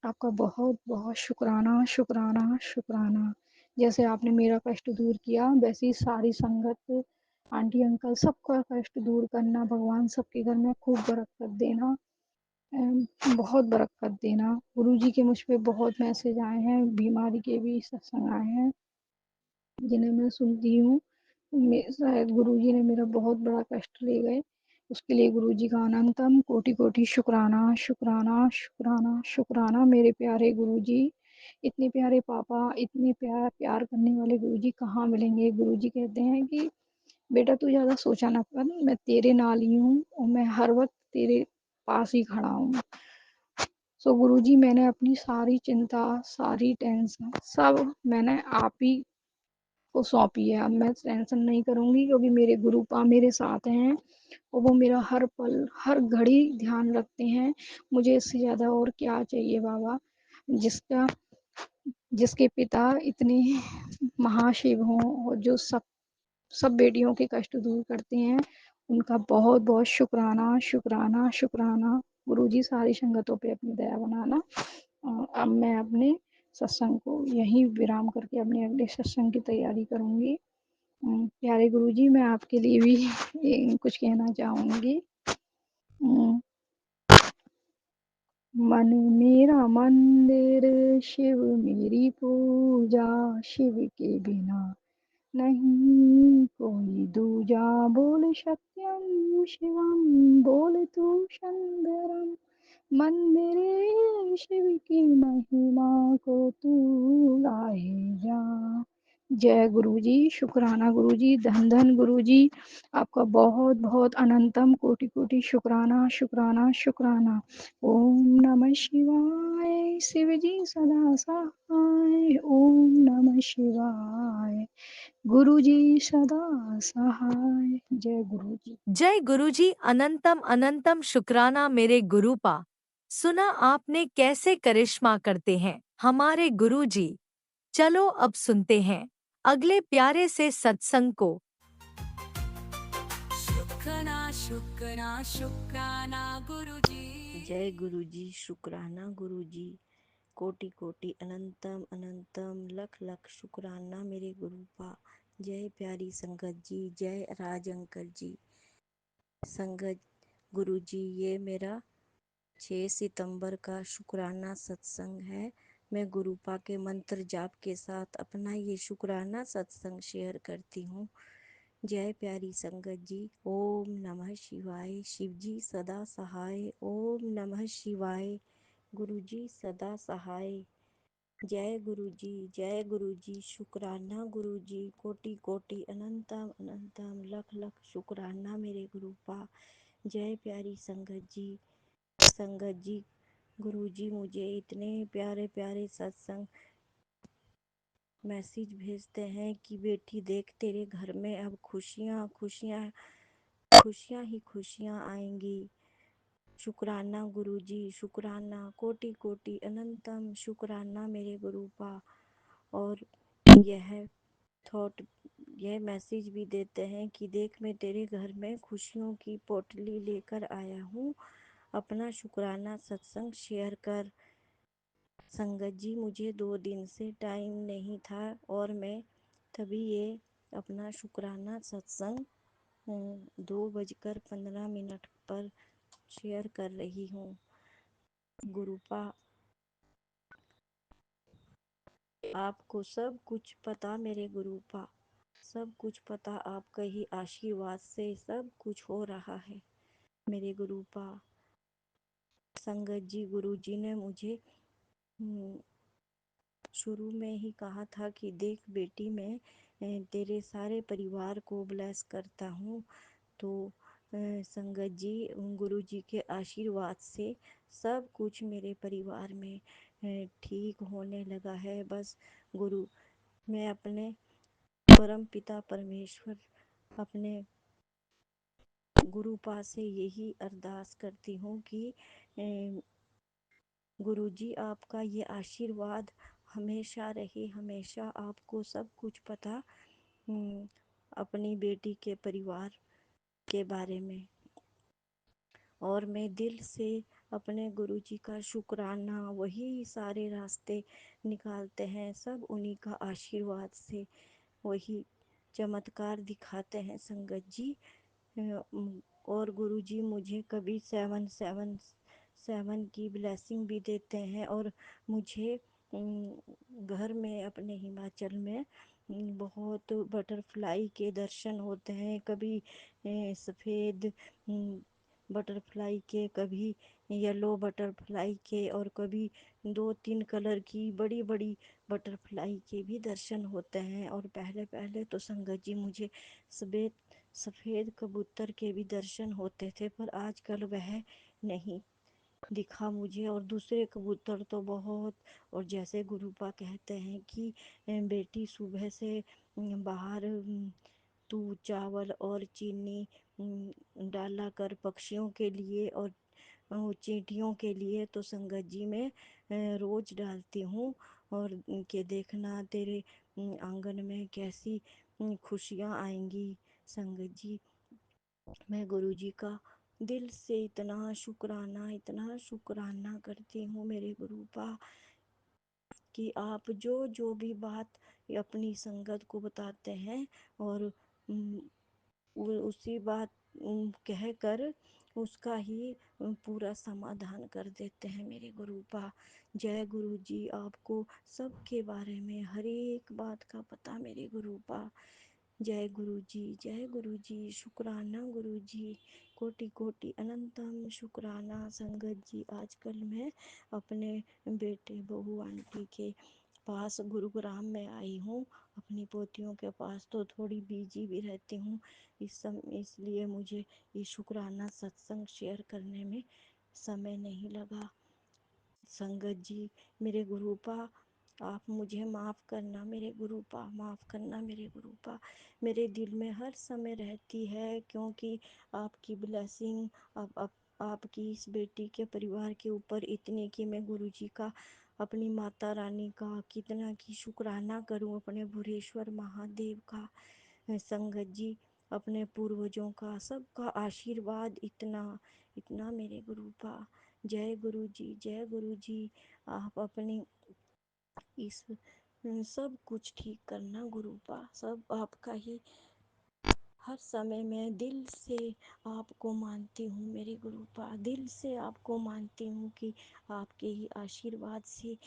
[SPEAKER 4] आपका बहुत बहुत शुक्राना शुक्राना शुक्राना। जैसे आपने मेरा कष्ट दूर किया वैसे ही सारी संगत आंटी अंकल सबका कष्ट दूर करना। भगवान सबके घर में खूब बरकत देना, बहुत बरकत देना। गुरुजी के मुझ पे बहुत मैसेज आए हैं, बीमारी के भी सत्संग आए हैं जिन्हें मैं सुनती हूँ। शायद गुरुजी ने मेरा बहुत बड़ा कष्ट ले गए, उसके लिए गुरुजी का अनंतम कोटि कोटि शुक्राना शुक्राना शुक्राना शुक्राना। मेरे प्यारे गुरुजी, इतने प्यारे पापा, इतने प्यार करने वाले गुरुजी कहाँ मिलेंगे। गुरुजी कहते हैं कि बेटा तू ज़्यादा सोचा ना कर, मैं तेरे नाल ही हूँ और मैं हर वक्त तेरे पास ही खड़ा हूँ। सो गुरुजी मैंने अपनी सारी चिंता सारी टेंशन सब मैंने आप ही को सौंपी है। अब मैं टेंशन नहीं करूँगी क्योंकि मेरे गुरुपा मेरे साथ हैं और वो मेरा हर पल हर घड़ी ध्यान रखते हैं। मुझे इससे ज़्यादा और क्या चाहिए बाबा। जिसका जिसके पिता इतने महाशिव हों और जो सब सब बेटियों के कष्ट दूर करते हैं, उनका बहुत बहुत शुक्राना शुक्राना शुक्राना। गुरुजी सारी संगतों पे अपनी दया बनाना। अब मैं अपने सत्संग को यहीं विराम करके अपने अगले सत्संग की तैयारी करूँगी। प्यारे गुरुजी, मैं आपके लिए भी कुछ कहना चाहूँगी। मन मेरा मंदिर, शिव मेरी पूजा, शिव के बिना नहीं कोई दूजा। बोल सत्यम शिवम, बोल तू सुंदरम, मंदिरे शिव की महिमा को तू गाए जा। जय गुरु जी, शुक्राना गुरु जी, धन धन गुरु जी, आपका बहुत बहुत अनंतम कोटि कोटि शुक्राना शुक्राना शुक्राना। ओम नमः शिवाय, शिव जी सदा सहाय। ओम नमः शिवाय, गुरु जी सदा सहाय। जय गुरु जी।
[SPEAKER 5] जय गुरुजी, अनंतम अनंतम शुक्राना मेरे गुरुपा। सुना आपने कैसे करिश्मा करते हैं हमारे गुरुजी। चलो अब सुनते हैं अगले प्यारे से सत्संग को।
[SPEAKER 3] शुक्राना शुक्राना शुक्राना गुरुजी।
[SPEAKER 6] जय गुरुजी, शुक्राना गुरुजी, कोटि कोटि अनंतम अनंतम लख लख शुक्राना मेरे गुरुपा। जय प्यारी संगत जी, जय राज अंकल जी। संगत गुरुजी, ये मेरा 6 सितंबर का शुक्राना सत्संग है। मैं गुरुपा के मंत्र जाप के साथ अपना ये शुक्राना सत्संग शेयर करती हूँ। जय प्यारी संगत जी। ओम नमः शिवाय, शिव जी सदा सहाय। ओम नमः शिवाय, गुरु जी सदा सहाय। जय गुरु जी, जय गुरु जी, शुक्राना गुरु जी, कोटि कोटि अनंतम अनंतम लख लख शुक्राना मेरे गुरुपा। जय प्यारी संगत जी। संगत जी, गुरु जी मुझे इतने प्यारे प्यारे सत्संग मैसेज भेजते हैं कि बेटी देख, तेरे घर में अब खुशियाँ खुशियाँ खुशियाँ ही खुशियाँ आएंगी। शुक्राना गुरु जी, शुक्राना कोटि कोटि अनंतम शुक्राना मेरे गुरुपा। और यह थॉट, यह मैसेज भी देते हैं कि देख, मैं तेरे घर में खुशियों की पोटली लेकर आया हूँ, अपना शुक्राना सत्संग शेयर कर। संगत जी, मुझे 2 दिन से टाइम नहीं था और मैं तभी ये अपना शुक्राना सत्संग 2:15 पर शेयर कर रही हूँ। गुरुपा, आपको सब कुछ पता मेरे गुरुपा, सब कुछ पता, आपका ही आशीर्वाद से सब कुछ हो रहा है मेरे गुरुपा। संगत जी, गुरु जी ने मुझे शुरू में ही कहा था कि देख बेटी, मैं तेरे सारे परिवार को ब्लेस करता हूँ। तो संगत जी, गुरु जी के आशीर्वाद से सब कुछ मेरे परिवार में ठीक होने लगा है। बस गुरु, मैं अपने परम पिता परमेश्वर, अपने गुरु पास से यही अरदास करती हूँ कि गुरु जी, आपका ये आशीर्वाद हमेशा रहे, हमेशा आपको सब कुछ पता अपनी बेटी के परिवार के बारे में। और मैं दिल से अपने गुरु जी का शुक्राना, वही सारे रास्ते निकालते हैं, सब उन्हीं का आशीर्वाद से, वही चमत्कार दिखाते हैं संगत जी। और गुरुजी मुझे कभी 777 की ब्लेसिंग भी देते हैं। और मुझे घर में अपने हिमाचल में बहुत बटरफ्लाई के दर्शन होते हैं। कभी सफ़ेद बटरफ्लाई के, कभी येलो बटरफ्लाई के, और कभी 2-3 कलर की बड़ी बड़ी बटरफ्लाई के भी दर्शन होते हैं। और पहले पहले तो संगत जी मुझे सफ़ेद कबूतर के भी दर्शन होते थे, पर आजकल वह नहीं दिखा मुझे। और दूसरे कबूतर तो बहुत, और जैसे गुरुपा कहते हैं कि बेटी सुबह से बाहर तू चावल और चीनी डाला कर पक्षियों के लिए और चींटियों के लिए। तो संगत जी मैं रोज डालती हूँ। और के देखना तेरे आंगन में कैसी खुशियाँ आएंगी। संगत जी, मैं गुरु जी का दिल से इतना शुक्राना करती हूँ मेरे गुरुपा। कि आप जो जो भी बात अपनी संगत को बताते हैं और वो उसी बात कह कर उसका ही पूरा समाधान कर देते हैं मेरे गुरुपा। जय गुरु जी, आपको सबके बारे में हर एक बात का पता मेरे गुरुपा। जय गुरु जी, जय गुरु जी, शुक्राना गुरु जी, कोटि कोटि अनंतम शुक्राना संगत जी। आजकल मैं अपने बेटे बहू आंटी के पास गुरुग्राम में आई हूँ, अपनी पोतियों के पास, तो थोड़ी बिजी भी रहती हूँ इसलिए मुझे ये शुक्राना सत्संग शेयर करने में समय नहीं लगा। संगत जी, मेरे गुरुपा, आप मुझे माफ़ करना मेरे गुरुपा, माफ़ करना मेरे गुरुपा। मेरे दिल में हर समय रहती है, क्योंकि आपकी ब्लेसिंग आपकी इस बेटी के परिवार के ऊपर इतनी कि मैं गुरुजी का, अपनी माता रानी का कितना की शुक्राना करूं, अपने भुरेश्वर महादेव का, संगत जी, अपने पूर्वजों का, सबका आशीर्वाद इतना इतना मेरे गुरुपा। जय गुरु जी, जय गुरु जी। आप अपनी इस सब कुछ ठीक करना गुरुपा, सब आपका ही। हर समय मैं दिल से आपको मानती हूँ मेरे गुरुपा, दिल से आपको मानती हूँ कि आपके ही आशीर्वाद से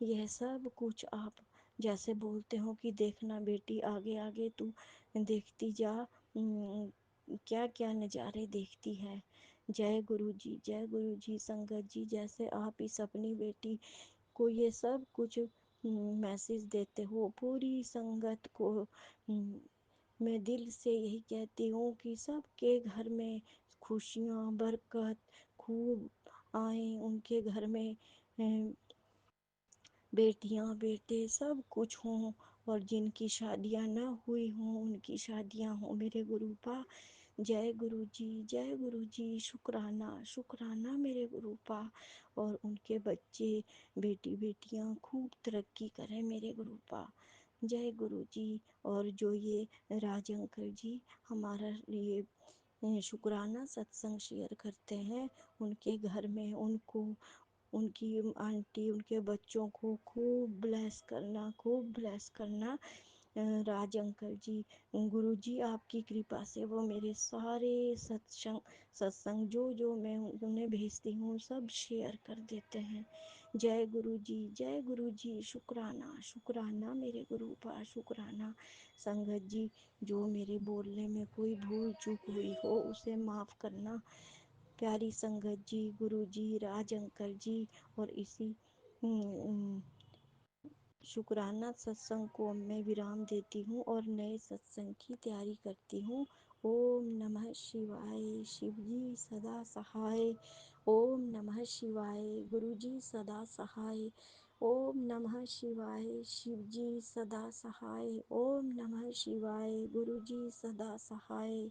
[SPEAKER 6] यह सब कुछ आप जैसे बोलते हो कि देखना बेटी, आगे आगे तू देखती जा क्या क्या नज़ारे देखती है। जय गुरु जी, जय गुरु जी। संगत जी, जैसे आप इस अपनी बेटी को ये सब कुछ मैसेज देते हो पूरी संगत को, मैं दिल से यही कहती हूँ कि सबके घर में खुशियाँ बरकत खूब आए, उनके घर में बेटियां बेटे सब कुछ हों, और जिनकी शादियां न हुई हों उनकी शादियां हों मेरे गुरुपा। जय गुरु जी, जय गुरु जी। शुक्राना शुक्राना मेरे गुरुपा, और उनके बच्चे बेटी बेटियां खूब तरक्की करें मेरे गुरुपा। जय गुरु जी। और जो ये राज अंकल जी हमारा ये शुक्राना सत्संग शेयर करते हैं, उनके घर में उनको, उनकी आंटी, उनके बच्चों को खूब ब्लेस करना, खूब ब्लेस करना। राज अंकल जी, गुरु जी आपकी कृपा से वो मेरे सारे सत्संग जो जो मैं उन्हें भेजती हूँ सब शेयर कर देते हैं। जय गुरु जी, जय गुरु जी। शुक्राना शुक्राना मेरे गुरु पा, शुक्राना। संगत जी, जो मेरे बोलने में कोई भूल चूक हुई हो उसे माफ़ करना प्यारी संगत जी, गुरु जी, राज अंकल जी। और इसी शुक्राना सत्संग को मैं विराम देती हूँ और नए सत्संग की तैयारी करती हूँ। ओम नमः शिवाय, शिव जी सदा सहाय। ओम नमः शिवाय, गुरु जी सदा सहाय। ओम नमः शिवाय, शिव जी सदा सहाय। ओम नमः शिवाय, गुरु जी सदा सहाय।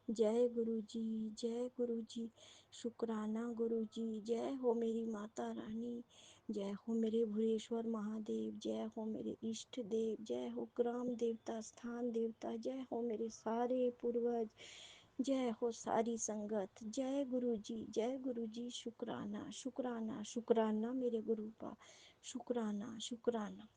[SPEAKER 6] जय गुरु जी, जय गुरु जी। शुक्राना गुरु जी। जय हो मेरी माता रानी, जय हो मेरे भुरेश्वर महादेव, जय हो मेरे इष्ट देव, जय हो ग्राम देवता, स्थान देवता, जय हो मेरे सारे पूर्वज, जय हो सारी संगत। जय गुरु जी, जय गुरु जी। शुक्राना शुक्राना शुक्राना मेरे गुरु का, शुक्राना शुक्राना।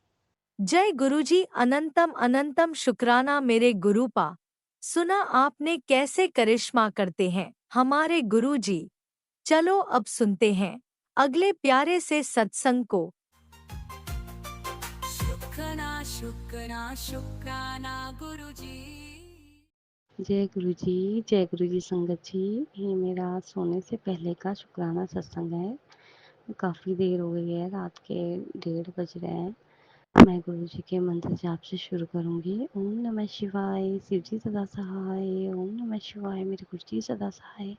[SPEAKER 5] जय गुरुजी, अनंतम अनंतम शुक्राना मेरे गुरुपा। सुना आपने कैसे करिश्मा करते हैं हमारे गुरुजी। चलो अब सुनते हैं अगले प्यारे से सत्संग को।
[SPEAKER 3] शुक्राना शुक्राना शुक्राना गुरु जी।
[SPEAKER 7] जय गुरु जी संगत जी। ये मेरा सोने से पहले का शुक्राना सत्संग है। काफ़ी देर हो गई है, रात के 1:30 बज रहे हैं। मैं गुरु जी के मंत्र जाप से शुरू करूँगी। ओम नमः शिवाय, शिव जी सदा सहाय। ओम नमः शिवाय, मेरे गुरु जी सदा सहाय।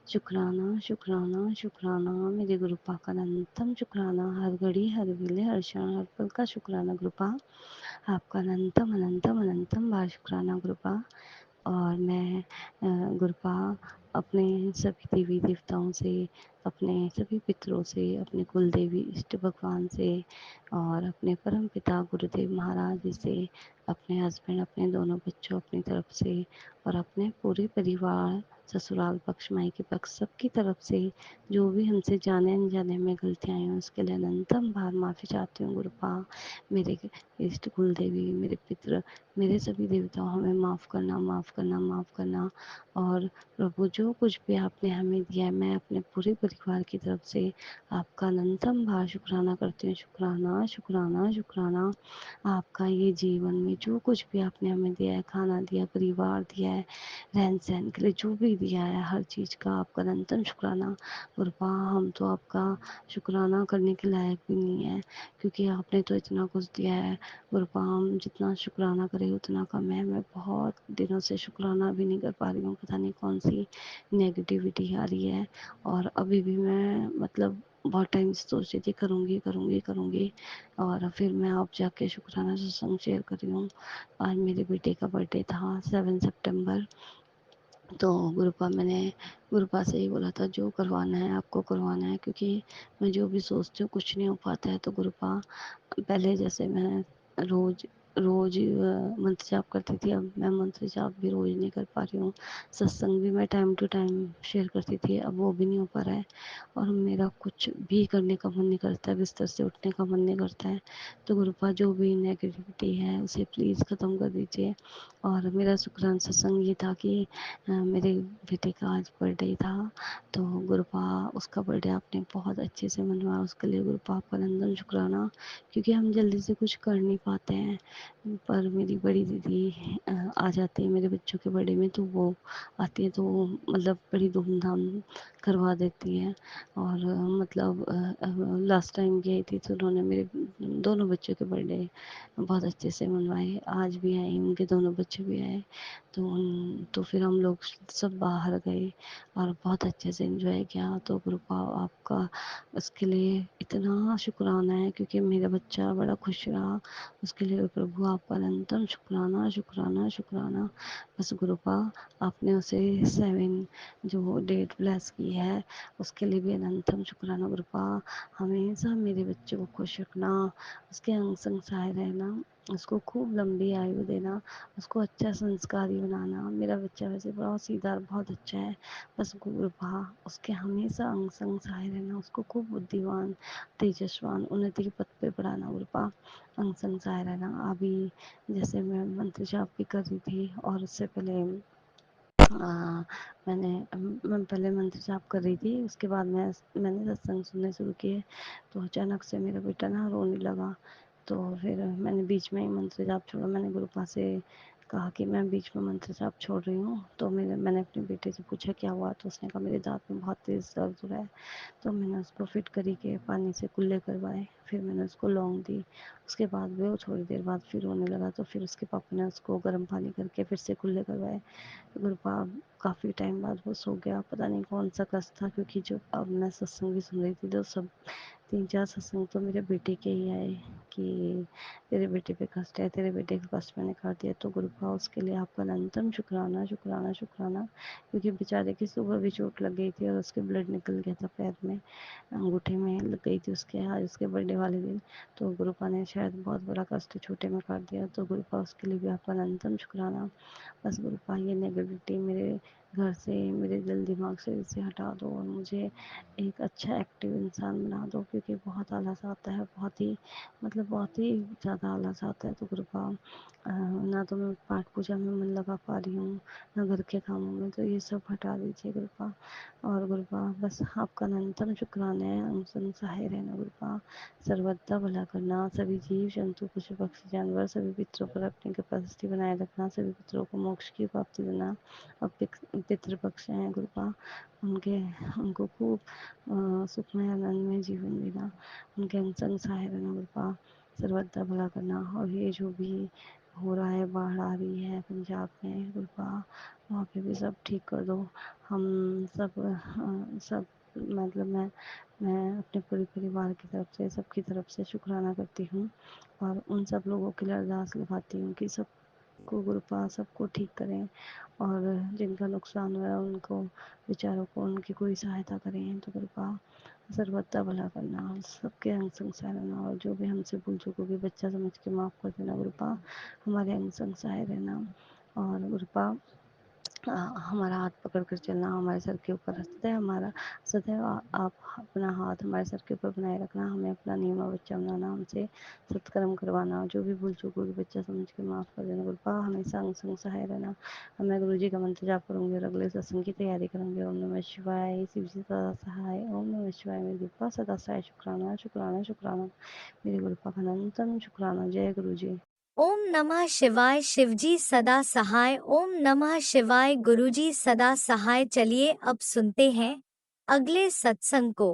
[SPEAKER 7] शुक्राना शुक्राना शुक्राना मेरे गुरुपा का अनंतम शुक्राना, हर घड़ी हर वेले हर क्षण हर पल का शुक्राना गुरुपा। आपका अनंतम अनंतम अनंतम बार शुक्राना गुरुपा। और मैं गुरुपा अपने सभी देवी देवताओं से, अपने सभी पितरों से, अपने कुल देवी इष्ट भगवान से, और अपने परम पिता गुरुदेव महाराज जी से, अपने हस्बैंड, अपने दोनों बच्चों, अपनी तरफ से, और अपने पूरे परिवार ससुराल पक्ष, मायके पक्ष, सबकी तरफ से जो भी हमसे जाने अनजाने में गलतियाँ आई हों, उसके लिए अनंतम बार माफ़ी चाहती हूँ गुरुपा। मेरे इष्ट कुल देवी, मेरे पितृ, मेरे सभी देवताओं, हमें माफ़ करना, माफ़ करना, माफ़ करना। और प्रभु, जो कुछ भी आपने हमें दिया है, मैं अपने पूरे परिवार की तरफ से आपका अनंतम बार शुक्राना करती हूँ। शुक्राना, शुक्राना, शुक्राना। आपका ये जीवन में जो कुछ भी आपने हमें दिया है, खाना दिया, परिवार दिया है, रहन-सहन के लिए जो भी दिया है, हर चीज़ का आपका अनंतम शुक्राना। गुरुपा, हम तो आपका शुक्राना करने के लायक भी नहीं है, क्योंकि आपने तो इतना कुछ दिया है। गुरुपा, हम जितना शुक्राना करें उतना कम है। मैं बहुत दिनों से शुक्राना भी नहीं कर पा रही हूँ, पता नहीं कौन-सी नेगेटिविटी आ रही है। और अभी भी मैं मतलब बहुत टाइम से सोच रही थी करूँगी, करूँगी, करूँगी, और फिर मैं अब जाके शुक्राना सत्संग शेयर कर रही हूँ। आज मेरे बेटे का बर्थडे था 7 सितंबर। तो मैंने गुरुपा से ही बोला था, जो करवाना है आपको करवाना है, क्योंकि मैं जो भी सोचती हूँ कुछ नहीं हो पाता है। तो गुरुपा, पहले जैसे मैं रोज रोज मंत्र जाप करती थी, अब मैं मंत्र जाप भी रोज नहीं कर पा रही हूँ। सत्संग भी मैं टाइम टू टाइम शेयर करती थी, अब वो भी नहीं हो पा रहा है। और मेरा कुछ भी करने का मन नहीं करता है, बिस्तर से उठने का मन नहीं करता है। तो गुरुपा, जो भी नेगेटिविटी है उसे प्लीज़ ख़त्म कर दीजिए। और मेरा शुक्राना सत्संग ये था कि मेरे बेटे का आज बर्थडे था, तो गुरुपा उसका बर्थडे आपने बहुत अच्छे से मनवाया, उसके लिए गुरुपा आपका अनंतम शुक्राना। क्योंकि हम जल्दी से कुछ कर नहीं पाते हैं, पर मेरी बड़ी दीदी आ जाती है मेरे बच्चों के बर्थडे में, तो वो आती है तो वो मतलब बड़ी धूमधाम करवा देती है। और मतलब लास्ट टाइम गई थी तो उन्होंने मेरे दोनों बच्चों के बर्थडे बहुत अच्छे से मनवाए। आज भी आई, उनके दोनों बच्चे भी आए। तो फिर हम लोग सब बाहर गए और बहुत अच्छे से एंजॉय किया। तो कृपा आपका उसके लिए इतना शुक्राना है, क्योंकि मेरा बच्चा बड़ा खुश रहा। उसके लिए प्रभु आपका अनंतम शुक्राना, शुक्राना, शुक्राना। बस कृपा, आपने उसे 7 जो डेट ब्लेस की है उसके लिए भी अनंतम शुक्राना। कृपा, हमेशा मेरे बच्चे को खुश रखना, उसके अंग संग सहाय रहना, उसको खूब लंबी आयु देना, उसको अच्छा संस्कारी बनाना। मेरा बच्चा वैसे बहुत सीधा और बहुत अच्छा है, बस कृपा उसके हमेशा अंग संग सहाय रहना, उसको खूब बुद्धिमान, तेजस्वान, उन्नति के पथ पे बढ़ाना। कृपा अंग संग सहाय रहना। अभी जैसे मैं मंत्र जाप भी कर रही थी, और उससे पहले मैं पहले मंत्र जाप कर रही थी, उसके बाद मैंने सत्संग सुनने शुरू किए, तो अचानक से मेरा बेटा ना रोने लगा। तो फिर मैंने बीच में ही मंत्र जाप छोड़ा। मैंने गुरुपा से कहा कि मैं बीच में मंत्र जाप छोड़ रही हूँ। तो मैंने अपने बेटे से पूछा क्या हुआ, तो उसने कहा मेरे दांत में बहुत तेज़ दर्द हो रहा है। तो मैंने उसको फिट करी के पानी से कुल्ले करवाए, फिर मैंने उसको लौंग दी। उसके बाद भी वो थोड़ी देर बाद फिर रोने लगा, तो फिर उसके पापा ने उसको गर्म पानी करके फिर से कुल्ले करवाए। गुरुपा काफ़ी टाइम बाद वो सो गया। पता नहीं कौन सा कष्ट था, क्योंकि जो अब मैं सत्संग भी सुन रही थी तो सब 3-4 सत्संग तो मेरे बेटे के ही आए कि तेरे बेटे पे कष्ट है, तेरे बेटे का कष्ट मैंने काट दिया। तो गुरुपा उसके लिए आपका अनंतम शुक्राना, शुक्राना, शुक्राना। क्योंकि बेचारे की सुबह भी चोट लग गई थी और उसके ब्लड निकल गया था पैर में, अंगूठे में लग गई थी उसके, आज उसके बर्थडे वाले दिन। तो गुरुपा ने शायद बहुत बड़ा कष्ट छोटे में काट दिया। तो गुरुपा उसके लिए भी आपका अनंतम शुक्राना। बस गुरुपा ये नेगेटिविटी मेरे घर से, मेरे दिल दिमाग से इसे हटा दो, और मुझे एक अच्छा एक्टिव इंसान बना दो, क्योंकि बहुत आलस आता है, बहुत ही मतलब बहुत ही ज़्यादा आलस आता है। तो कृपा ना तो मैं पाठ पूजा में मन लगा पा रही हूँ, ना घर के कामों में, तो ये सब हटा दीजिए कृपा। और कृपा बस आपका अनंतम शुक्राना है, हम सहाय रहना कृपा, सर्वदा भला करना, सभी जीव जंतु पशु पक्षी जानवर सभी पितरों पर अपनी कैपेसिटी बनाए रखना, सभी पितरों को मोक्ष की प्राप्ति देना। अब पितृपक्ष हैं कृपा, उनके उनको खूब सुखमय आनंदमय जीवन देना, उनके संग सहाय रहना कृपा, सर्वदा भला करना। और ये जो भी हो रहा है, बाढ़ आ रही है पंजाब में कृपा, वहाँ पे भी सब ठीक कर दो। हम सब मतलब मैं अपने पूरे परिवार की तरफ से, सबकी तरफ से शुक्राना करती हूँ, और उन सब लोगों के लिए अरदास लगाती हूँ कि सबको कृपा सबको ठीक करें, और जिनका नुकसान हुआ है उनको बेचारों को उनकी कोई सहायता करें। तो कृपा सर्वदा भला करना, सबके अंग संग सहाय रहना, और जो भी हमसे भूल चूक होगी बच्चा समझ के माफ़ कर देना कृपा, हमारे अंग संग सहाय रहना। और कृपा हमारा हाथ पकड़ कर चलना, हमारे सर के ऊपर सदैव आप अपना हाथ हमारे सर के ऊपर बनाए रखना, हमें अपना नीमा बच्चा बनाना, हमसे सत्कर्म करवाना, जो भी भूल चूक होगी बच्चा समझ के माफ़ कर देना। गुरुपा हमेशा अंग संग सहाय रहना। मैं गुरु जी का मंत्र जाप करूँगी और अगले सत्संग की तैयारी करूँगी। ओम नमः शिवाय, शिव जी सदा सहाय। ओम नमः शिवाय, मेरी गुरुपा सदा सहाय। शुक्राना शुक्राना शुक्राना, मेरी गुरुपा का अनंतम शुक्राना। जय गुरु जी।
[SPEAKER 5] ओम नमः शिवाय, शिवजी सदा सहाय। ओम नमः शिवाय, गुरुजी सदा सहाय। चलिए अब सुनते हैं अगले सत्संग को।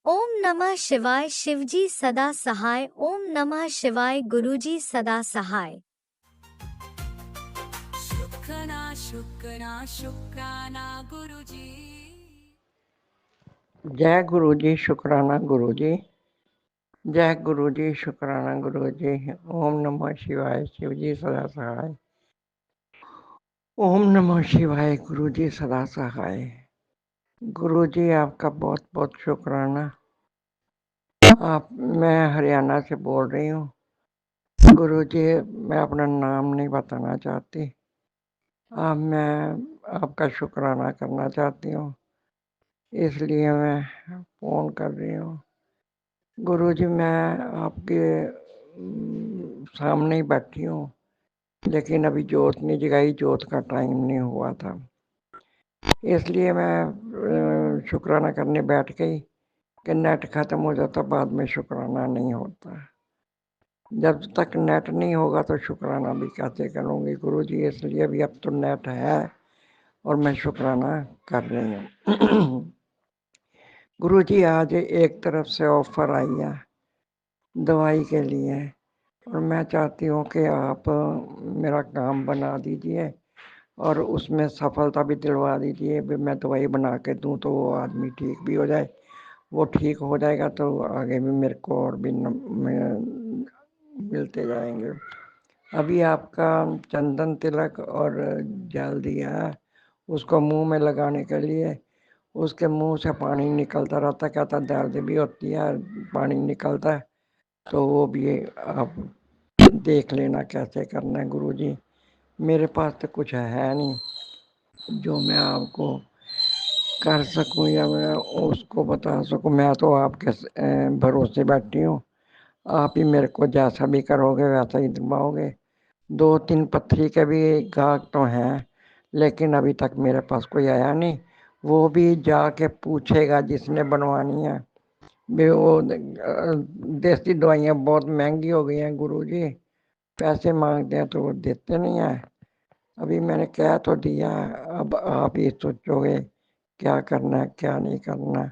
[SPEAKER 5] ओम नमः शिवाय, शिवजी सदा सहाय। ओम नमः शिवाय, गुरुजी सदा सहाय।
[SPEAKER 3] शुक्राना शुक्राना शुक्राना गुरुजी।
[SPEAKER 8] जय गुरु जी, शुक्राना गुरु जी। जय गुरु जी, शुक्राना गुरु जी। ओम नमः शिवाय, शिव जी सदा सहाय। ओम नमः शिवाय, गुरु जी सदा सहाय। गुरु जी आपका बहुत बहुत शुक्राना। मैं हरियाणा से बोल रही हूँ। गुरु जी मैं अपना नाम नहीं बताना चाहती। मैं आपका शुक्राना करना चाहती हूँ, इसलिए मैं फ़ोन कर रही हूँ। गुरु जी मैं आपके सामने ही बैठी हूँ, लेकिन अभी जोत नहीं जगाई, जोत का टाइम नहीं हुआ था, इसलिए मैं शुक्राना करने बैठ गई कि नेट ख़त्म हो जाता, बाद में शुक्राना नहीं होता। जब तक नेट नहीं होगा तो शुक्राना भी कैसे करूँगी गुरु जी, इसलिए अभी अब तो नेट है और मैं शुक्राना कर रही हूँ। गुरु जी आज एक तरफ से ऑफ़र आई है दवाई के लिए, और मैं चाहती हूँ कि आप मेरा काम बना दीजिए और उसमें सफलता भी दिलवा दीजिए। मैं दवाई बना के दूँ तो वो आदमी ठीक भी हो जाए, वो ठीक हो जाएगा तो आगे भी मेरे को और भी मिलते जाएंगे। अभी आपका चंदन तिलक और जल दिया है उसको मुंह में लगाने के लिए, उसके मुंह से पानी निकलता रहता, कहता दर्द भी होती है, पानी निकलता है, तो वो भी आप देख लेना कैसे करना है गुरु जी। मेरे पास तो कुछ है नहीं जो मैं आपको कर सकूं या मैं उसको बता सकूं। मैं तो आपके भरोसे बैठी हूँ, आप ही मेरे को जैसा भी करोगे वैसा ही दिलवाओगे। 2-3 पथरी के भी गाहक तो हैं, लेकिन अभी तक मेरे पास कोई आया नहीं। वो भी जाके पूछेगा जिसने बनवानी है। वो देसी दवाइयाँ बहुत महंगी हो गई हैं गुरु जी, पैसे मांगते हैं तो वो देते नहीं हैं। अभी मैंने कह तो दिया, अब आप ही सोचोगे क्या करना है क्या नहीं करना।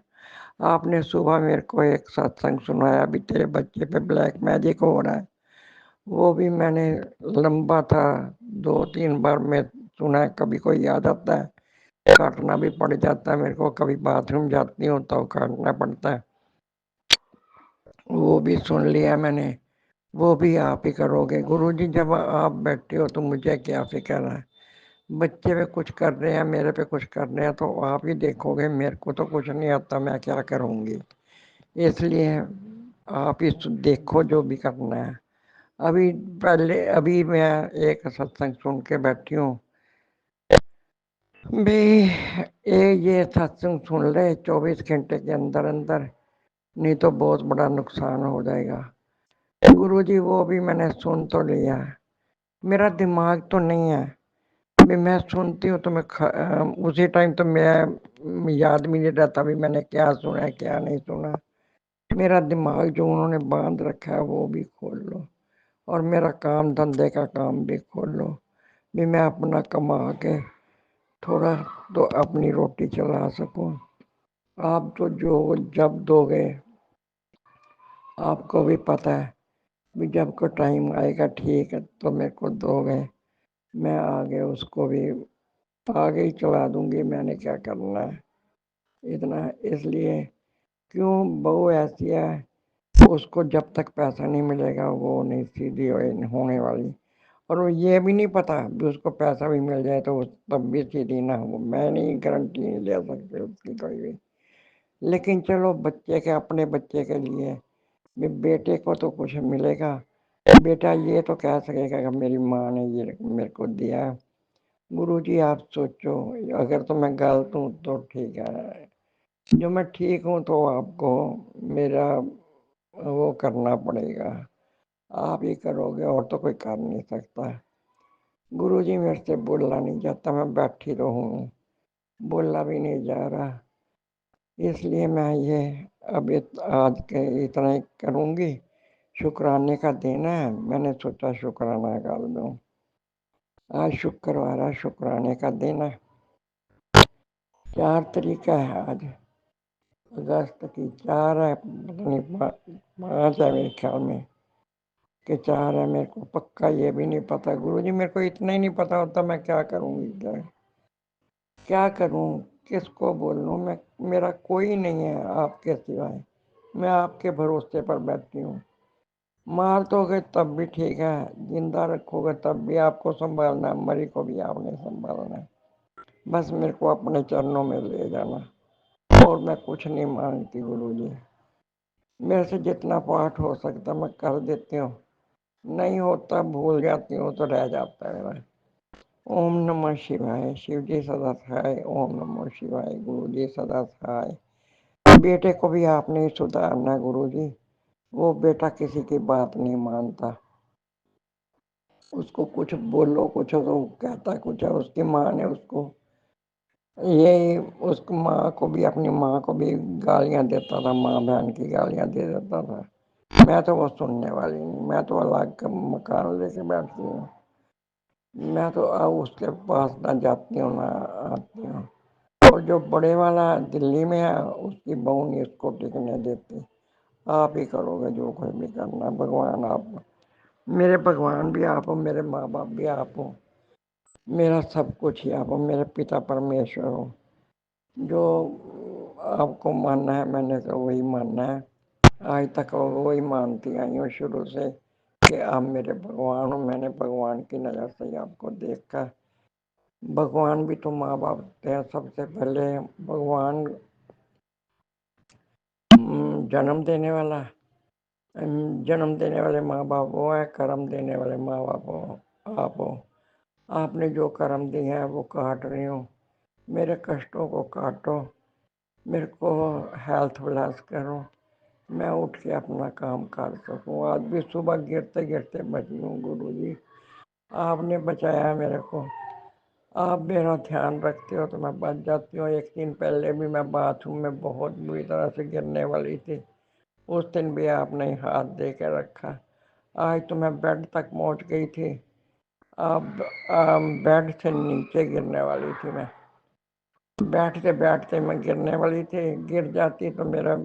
[SPEAKER 8] आपने सुबह मेरे को एक सत्संग सुनाया, अभी तेरे बच्चे पे ब्लैक मैजिक हो रहा है, वो भी मैंने लंबा था, 2-3 बार मैं सुना है। कभी कोई याद आता है, काटना भी पड़ जाता है मेरे को, कभी बाथरूम जाती हूँ तो काटना पड़ता है। वो भी सुन लिया मैंने, वो भी आप ही करोगे गुरु जी। जब आप बैठे हो तो मुझे क्या फिक्र है, बच्चे पे कुछ कर रहे हैं, मेरे पे कुछ कर रहे हैं, तो आप ही देखोगे। मेरे को तो कुछ नहीं आता, मैं क्या करूँगी, इसलिए आप ही देखो जो भी करना है। अभी मैं एक सत्संग सुन के बैठी हूँ भाई, ये सत्संग सुन ले 24 घंटे के अंदर अंदर, नहीं तो बहुत बड़ा नुकसान हो जाएगा गुरु जी। वो भी मैंने सुन तो लिया, मेरा दिमाग तो नहीं है, मैं सुनती हूँ तो उसी टाइम तो मैं याद भी नहीं रहता भी मैंने क्या सुना है क्या नहीं सुना। मेरा दिमाग जो उन्होंने बांध रखा है वो भी खोल लो, और मेरा काम धंधे का काम भी खोल लो, भी मैं अपना कमा के थोड़ा तो अपनी रोटी चला सकूं। आप तो जो जब दोगे आपको भी पता है, भी जब को टाइम आएगा ठीक है तो मेरे को दोगे, मैं आगे उसको भी आगे ही चला दूंगी। मैंने क्या करना है इतना, इसलिए क्यों बहू ऐसी है, उसको जब तक पैसा नहीं मिलेगा वो नहीं सीधी होने वाली, और वो ये भी नहीं पता भी उसको पैसा भी मिल जाए तो तब भी सीधी ना हो। मैं नहीं गारंटी नहीं ले सकती उसकी कोई भी, लेकिन चलो बच्चे के अपने बच्चे के लिए बेटे को तो कुछ मिलेगा। बेटा ये तो कह सकेगा कि मेरी माँ ने ये मेरे को दिया, गुरुजी आप सोचो, अगर तो मैं गलत हूँ तो ठीक है, जो मैं ठीक हूँ तो आपको मेरा वो करना पड़ेगा, आप ही करोगे और तो कोई कर नहीं सकता। गुरुजी मेरे से बोला नहीं जाता, मैं बैठी रहूँ, बोला भी नहीं जा रहा, इसलिए मैं ये अब आज के इतना ही करूँगी। शुक्राने का दिन है, मैंने सोचा शुक्राना कर दूँ। आज शुक्रवार है, शुक्राने का दिन है। 4 तारीख है आज, अगस्त की 4 है, पता नहीं 5 है मेरे ख्याल में कि 4 है, मेरे को पक्का ये भी नहीं पता। गुरुजी मेरे को इतना ही नहीं पता होता मैं क्या करूँगी, क्या करूँ, किसको बोलूँ मैं, मेरा कोई नहीं है आपके सिवाय, मैं आपके भरोसे पर बैठी हूँ। मार दोगे तब भी ठीक है, जिंदा रखोगे तब भी आपको संभालना है, मरी को भी आपने संभालना है। बस मेरे को अपने चरणों में ले जाना, और मैं कुछ नहीं मांगती गुरुजी। मेरे से जितना पाठ हो सकता मैं कर देती हूँ, नहीं होता भूल जाती हूँ तो रह जाता है मेरा। ओम नमः शिवाय, शिव जी सदा सहाय। ओम नमः शिवाय, गुरु जी सदा सहाय। बेटे को भी आपने ही सुधारना गुरुजी, वो बेटा किसी की बात नहीं मानता, उसको कुछ बोलो कुछ तो कहता कुछ है, उसकी माँ ने उसको ये उसकी माँ को भी, अपनी माँ को भी गालियाँ देता था, माँ बहन की गालियाँ दे देता था। मैं तो वो सुनने वाली नहीं, मैं तो अलग का मकान लेके बैठती हूँ, मैं तो अब उसके पास ना जाती हूँ ना आती हूँ। और जो बड़े वाला दिल्ली में है, उसकी बहू नहीं उसको टिकने देती। आप ही करोगे जो कोई भी करना, भगवान आप, मेरे भगवान भी आप हो, मेरे माँ बाप भी आप हो, मेरा सब कुछ ही आप हो, मेरे पिता परमेश्वर हो। जो आपको मानना है मैंने तो वही मानना है, आज तक वही मानती आई हूँ शुरू से कि आप मेरे भगवान हो। मैंने भगवान की नज़र से आपको देखा, भगवान भी तो माँ बाप होते हैं सबसे पहले। भगवान जन्म देने वाला, जन्म देने वाले माँ बाप वो है, कर्म देने वाले माँ बाप हो आप हो। आपने जो कर्म दिए हैं वो काट रही हूँ, मेरे कष्टों को काटो, मेरे को हेल्थ ब्लेस करो, मैं उठ के अपना काम कर सकूँ। आज भी सुबह गिरते गिरते बची हूँ गुरुजी, आपने बचाया मेरे को, आप मेरा ध्यान रखते हो तो मैं बच जाती हूँ। एक दिन पहले भी मैं बाथरूम में बहुत बुरी तरह से गिरने वाली थी, उस दिन भी आपने हाथ दे के रखा। आज तो मैं बेड तक पहुँच गई थी, अब बेड से नीचे गिरने वाली थी, मैं बैठते बैठते मैं गिरने वाली थी, गिर जाती तो मेरा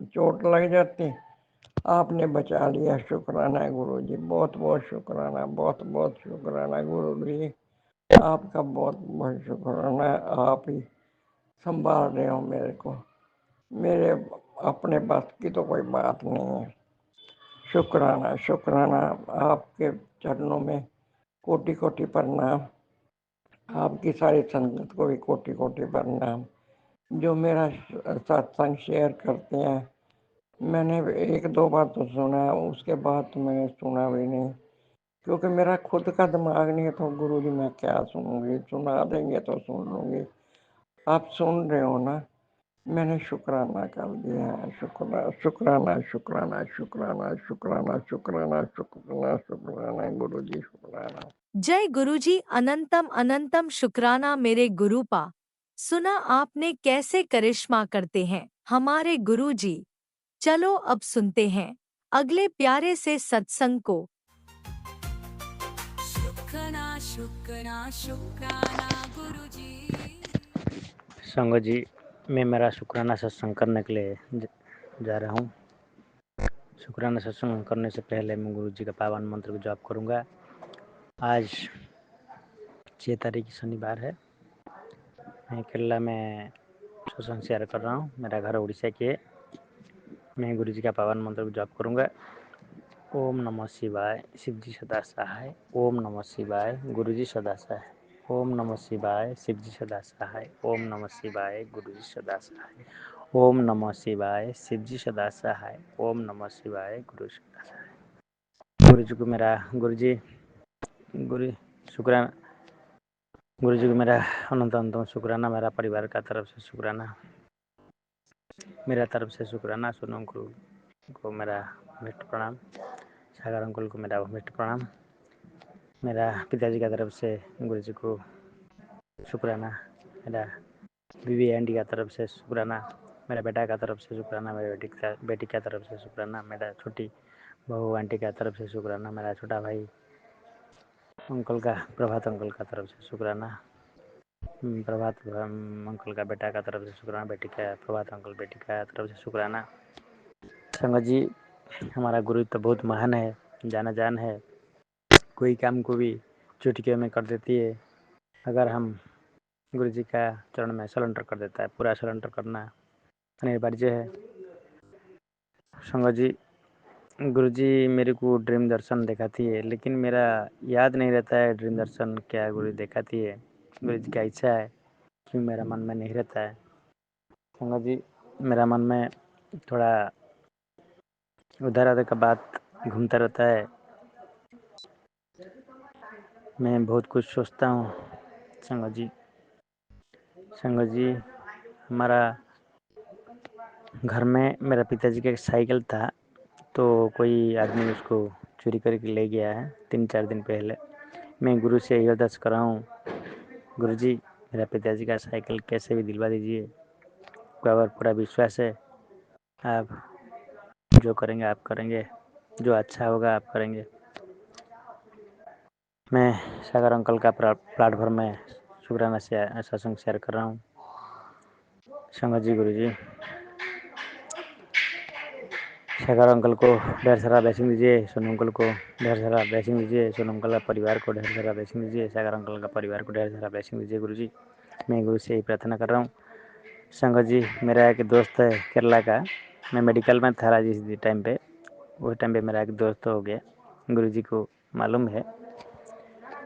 [SPEAKER 8] चोट लग जाती, आपने बचा लिया। शुक्राना है गुरु जी, बहुत बहुत शुक्राना, बहुत बहुत शुक्राना गुरु जी, आपका बहुत बहुत शुक्राना है। आप ही संभाल रहे हो मेरे को, मेरे अपने बस की तो कोई बात नहीं है। शुक्राना शुक्राना, आपके चरणों में कोटि कोटि प्रणाम, आपकी सारी संगत को भी कोटि कोटि प्रणाम, जो मेरा सत्संग शेयर करते हैं। मैंने एक दो बार तो सुना है, उसके बाद तो मैंने सुना भी नहीं, क्योंकि मेरा खुद का दिमाग नहीं है तो गुरुजी मैं क्या सुनूंगी, सुना देंगे तो सुन लूँगी। आप सुन रहे हो ना, मैंने शुक्राना कर दिया है, शुक्राना शुक्राना शुक्राना शुक्राना शुक्राना शुक्राना शुक्राना शुक्राना गुरुजी शुक्राना।
[SPEAKER 5] जय गुरुजी, अनंतम अनंतम शुक्राना मेरे गुरुपा। सुना आपने कैसे करिश्मा करते हैं हमारे गुरुजी। चलो अब सुनते हैं अगले प्यारे से सत्संग को।
[SPEAKER 3] शुक्राना शुक्राना शुक्राना गुरुजी।
[SPEAKER 9] संगत जी, मैं मेरा शुक्राना सत्संग करने के लिए जा रहा हूँ। शुक्राना सत्संग करने से पहले मैं गुरु जी का पावन मंत्र को जाप करूँगा। आज 6 तारीख शनिवार है, मैं केरला में सत्संग शेयर कर रहा हूँ, मेरा घर उड़ीसा के। मैं गुरु जी का पावन मंत्र को जाप करूँगा। ओम नमः शिवाय, शिव जी सदा सहाय। ओम नमः शिवाय, गुरु जी सदा सहाय। ओम नमः शिवाय, शिव जी सदा सहाय। ओम नमः शिवाय, गुरु जी सदा सहाय। ओम नमः शिवाय, शिव जी सदा सहाय। ओम नमः शिवाय, गुरु सदा सहाय। गुरु जी को मेरा गुरु जी शुक्राना गुरुजी को मेरा अनंत अनंत शुक्राना, मेरा परिवार का तरफ से शुक्राना, मेरा तरफ से शुक्राना। सोनू अंकुल को मेरा भूमिष्ठ प्रणाम, सागर अंकुल को मेरा भूमिष्ठ प्रणाम, मेरा पिताजी का तरफ से गुरुजी को शुक्राना, मेरा बीवी आंटी का तरफ से शुक्राना, मेरा बेटा का तरफ से शुक्राना, मेरे बेटी का तरफ से शुक्राना, मेरा छोटी बहू आंटी का तरफ से शुक्राना, मेरा छोटा भाई अंकल का प्रभात अंकल का तरफ से शुक्राना, प्रभात अंकल का बेटा का तरफ से शुक्राना, बेटी का प्रभात अंकल बेटी का तरफ से शुक्राना। संगत जी, हमारा गुरु तो बहुत महान है, जाना जान है, कोई काम को भी चुटकियों में कर देती है। अगर हम गुरु जी का चरण में सरेंडर कर देता है, पूरा सरेंडर करना अनिवार्य है। संगत जी, गुरु जी मेरे को ड्रीम दर्शन दिखाती है, लेकिन मेरा याद नहीं रहता है ड्रीम दर्शन क्या गुरु दिखाती है, गुरु जी का इच्छा है क्यों मेरा मन में नहीं रहता है। संगत जी, मेरा मन में थोड़ा उधर उधर का बात घूमता रहता है, मैं बहुत कुछ सोचता हूँ। संगत जी, हमारा घर में मेरा पिताजी का एक साइकिल था, तो कोई आदमी उसको चोरी करके ले गया है 3-4 दिन पहले। मैं गुरु से यही अरदास कर रहा हूँ, गुरु जी मेरा पिताजी का साइकिल कैसे भी दिलवा दीजिए, अगर पूरा विश्वास है आप जो करेंगे आप करेंगे, जो अच्छा होगा आप करेंगे। मैं सागर अंकल का प्लेटफॉर्म में शुक्राना से सत्संग शेयर कर रहा हूँ। संगत जी, गुरु जी सागर अंकल को ढेर सारा ब्लेसिंग दीजिए, सोनू अंकल को ढेर सारा ब्लेसिंग दीजिए, सोनू अंकल का परिवार को ढेर सारा ब्लेसिंग दीजिए, सागर अंकल का परिवार को ढेर सारा ब्लेसिंग दीजिए। गुरु जी, मैं गुरु से यही प्रार्थना कर रहा हूँ। संगत जी, मेरा एक दोस्त है केरला का, मैं मेडिकल में था जिस टाइम पे, उस टाइम पे मेरा एक दोस्त हो गया, गुरु जी को मालूम है,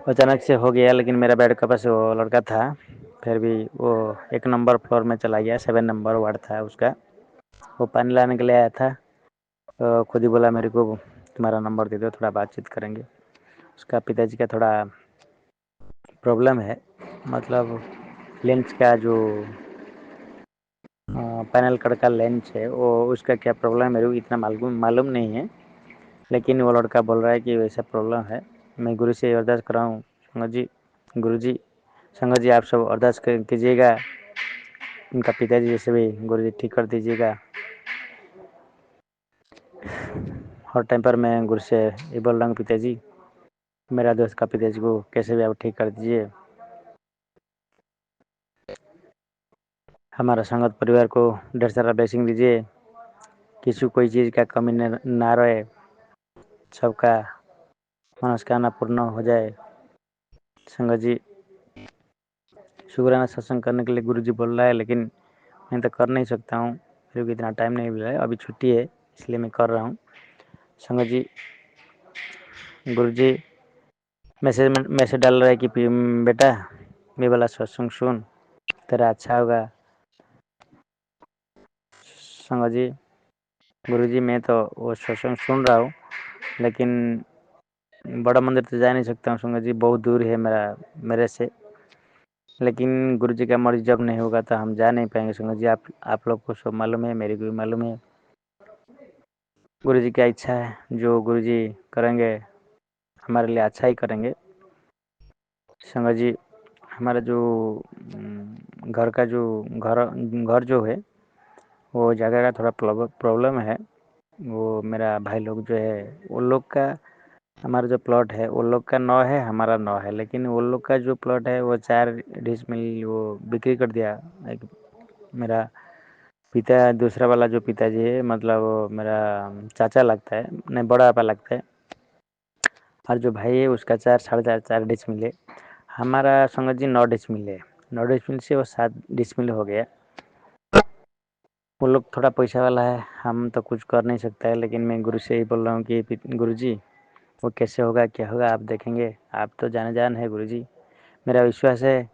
[SPEAKER 9] अचानक से हो गया, लेकिन मेरा बेड के पास वो लड़का था, फिर भी वो 1 नंबर फ्लोर में चला गया, 7 नंबर वार्ड था उसका। वो पानी लाने के लिए आया था, तो खुद ही बोला मेरे को तुम्हारा नंबर दे दो, थोड़ा बातचीत करेंगे। उसका पिताजी का थोड़ा प्रॉब्लम है, मतलब लेंस का जो पैनल कट का लेंस है वो उसका क्या प्रॉब्लम है मेरे को इतना मालूम नहीं है, लेकिन वो लड़का बोल रहा है कि वैसा प्रॉब्लम है। मैं गुरु से अरदास कर रहा हूँ, संगत जी, गुरु जी, संगत जी आप सब अरदास कीजिएगा, उनका पिताजी जैसे भी गुरु जी ठीक कर दीजिएगा। हर टाइम पर मैं गुरु से ये बोल रहा हूँ, पिताजी मेरा दोस्त का पिताजी को कैसे भी आप ठीक कर दीजिए, हमारा संगत परिवार को ढेर सारा ब्लेसिंग दीजिए, किसी कोई चीज़ का कमी ना रहे, सबका मनस्कामना पूर्ण हो जाए। संगत जी, शुक्राना सत्संग करने के लिए गुरु जी बोल रहा है, लेकिन मैं तो कर नहीं सकता हूँ, मेरे को इतना टाइम नहीं मिला है, अभी छुट्टी है इसलिए मैं कर रहा हूँ। संगत जी, गुरु जी मैसेज डाल रहा है कि बेटा ये वाला सत्संग सुन, तेरा अच्छा होगा। संगत जी, गुरु जी मैं तो वो सत्संग सुन रहा हूँ, लेकिन बड़ा मंदिर तो जा नहीं सकता हूँ संगत जी, बहुत दूर है मेरे से, लेकिन गुरु जी का मर्जी जब नहीं होगा तो हम जा नहीं पाएंगे। संगत जी, आप लोग को सब मालूम है, मेरे को भी मालूम है, गुरु जी की इच्छा है, जो गुरु जी करेंगे हमारे लिए अच्छा ही करेंगे। संगत जी, हमारा जो घर का जो घर जो है वो जगह का थोड़ा प्रॉब्लम है, वो मेरा भाई लोग जो है वो लोग का, हमारा जो प्लॉट है वो लोग का 9 है, हमारा 9 है, लेकिन वो लोग का जो प्लॉट है वो 4 डिसमिल वो बिक्री कर दिया। एक मेरा पिता, दूसरा वाला जो पिताजी है, मतलब वो मेरा चाचा लगता है, नहीं बड़ा पापा लगता है, और जो भाई है उसका 4 डिसमिल है, हमारा संगत जी 9 डिसमिल है, 9 डिसमिल से वो 7 डिसमिल हो गया। वो लोग थोड़ा पैसा वाला है, हम तो कुछ कर नहीं सकता है, लेकिन मैं गुरु से ही बोल रहा हूँ कि गुरु जी वो कैसे होगा क्या होगा आप देखेंगे, आप तो जाने जान है गुरु जी, मेरा विश्वास है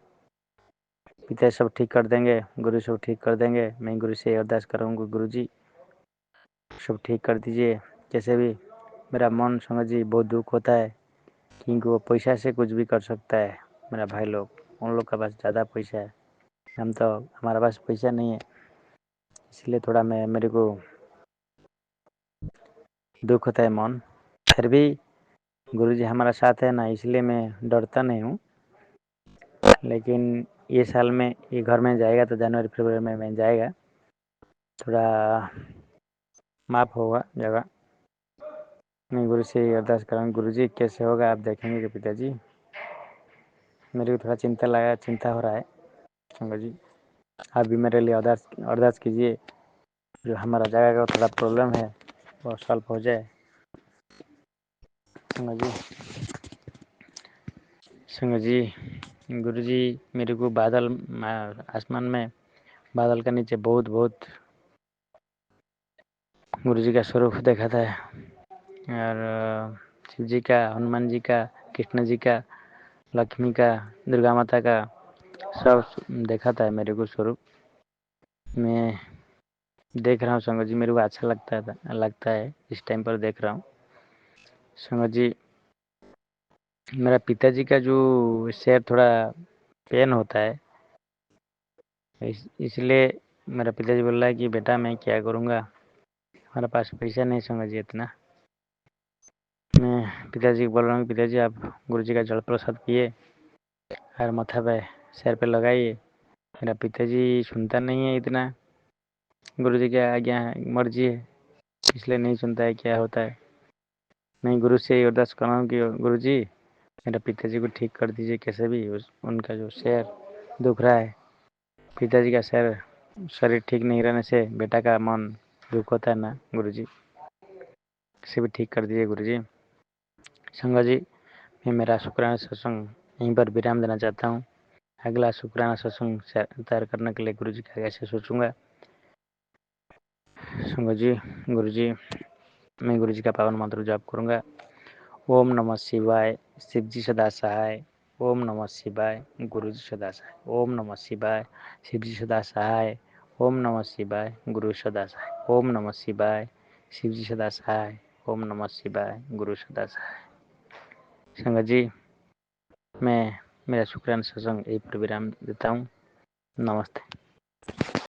[SPEAKER 9] पिता सब ठीक कर देंगे, गुरु सब ठीक कर देंगे। मैं गुरु से अरदास करूँगा, गुरु जी सब ठीक कर दीजिए। कैसे भी मेरा मन संगत जी बहुत दुख होता है, क्योंकि वो पैसा से कुछ भी कर सकता है मेरा भाई लोग, उन लोग के पास ज़्यादा पैसा है, हमारे पास पैसा नहीं है, इसलिए थोड़ा मेरे को दुख होता है मन। फिर भी गुरुजी हमारा साथ है ना, इसलिए मैं डरता नहीं हूँ। लेकिन ये साल में ये घर में जाएगा तो जनवरी फरवरी में जाएगा, थोड़ा माफ होगा जगह। मैं गुरु से अरदास करूँगा, गुरुजी कैसे होगा आप देखेंगे कि पिताजी। मेरे को थोड़ा चिंता हो रहा है संगत जी, आप भी मेरे लिए अरदास कीजिए, जो हमारा जगह का थोड़ा प्रॉब्लम है वो सॉल्व हो जाए संगत जी। गुरुजी मेरे को आसमान में बादल के नीचे बहुत गुरुजी का स्वरूप देखा था, और शिव जी का, हनुमान जी का, कृष्ण जी का, लक्ष्मी का, दुर्गा माता का सब देखा था मेरे को स्वरूप। मैं देख रहा हूँ संगत जी, मेरे को अच्छा लगता है इस टाइम पर देख रहा हूँ संगत जी। मेरा पिताजी का जो शेर थोड़ा पेन होता है, इसलिए मेरा पिताजी बोल रहा है कि बेटा मैं क्या करूँगा, हमारे पास पैसा नहीं संगत जी इतना। मैं पिताजी को बोल रहा हूँ, पिताजी आप गुरुजी का जल प्रसाद पिए और माथा पे सिर पे लगाइए। मेरा पिताजी सुनता नहीं है इतना, गुरुजी की आज्ञा मर्जी है, इसलिए नहीं सुनता है क्या होता है। मैं गुरु से अरदास कर रहा हूँ कि गुरुजी मेरा पिताजी को ठीक कर दीजिए कैसे भी, उनका जो सिर दुख रहा है, पिताजी का शरीर ठीक नहीं रहने से बेटा का मन दुख होता है ना गुरुजी, इसे भी ठीक कर दीजिए गुरुजी। संगत जी मैं मेरा शुक्राना सत्संग यहीं पर विराम देना चाहता हूँ। अगला शुक्राना सत्संग तैयार करने के लिए गुरुजी का कैसे सोचूंगा संगत जी। गुरुजी मैं गुरुजी का पावन मंत्र जाप करूंगा। ओम नमः शिवाय, शिवजी सदा सहाय। ओम नमः शिवाय, गुरुजी सदा सहाय। ओम नमः शिवाय, शिवजी सदा सहाय। ओम नमः शिवाय, गुरु सदा सहाय। ओम नमः शिवाय, शिवजी सदा सहाय। ओम नमः शिवाय, गुरु सदा सहाय। संगत जी मैं मेरा शुक्राना सत्संग यहीं पर विराम देता हूँ। नमस्ते।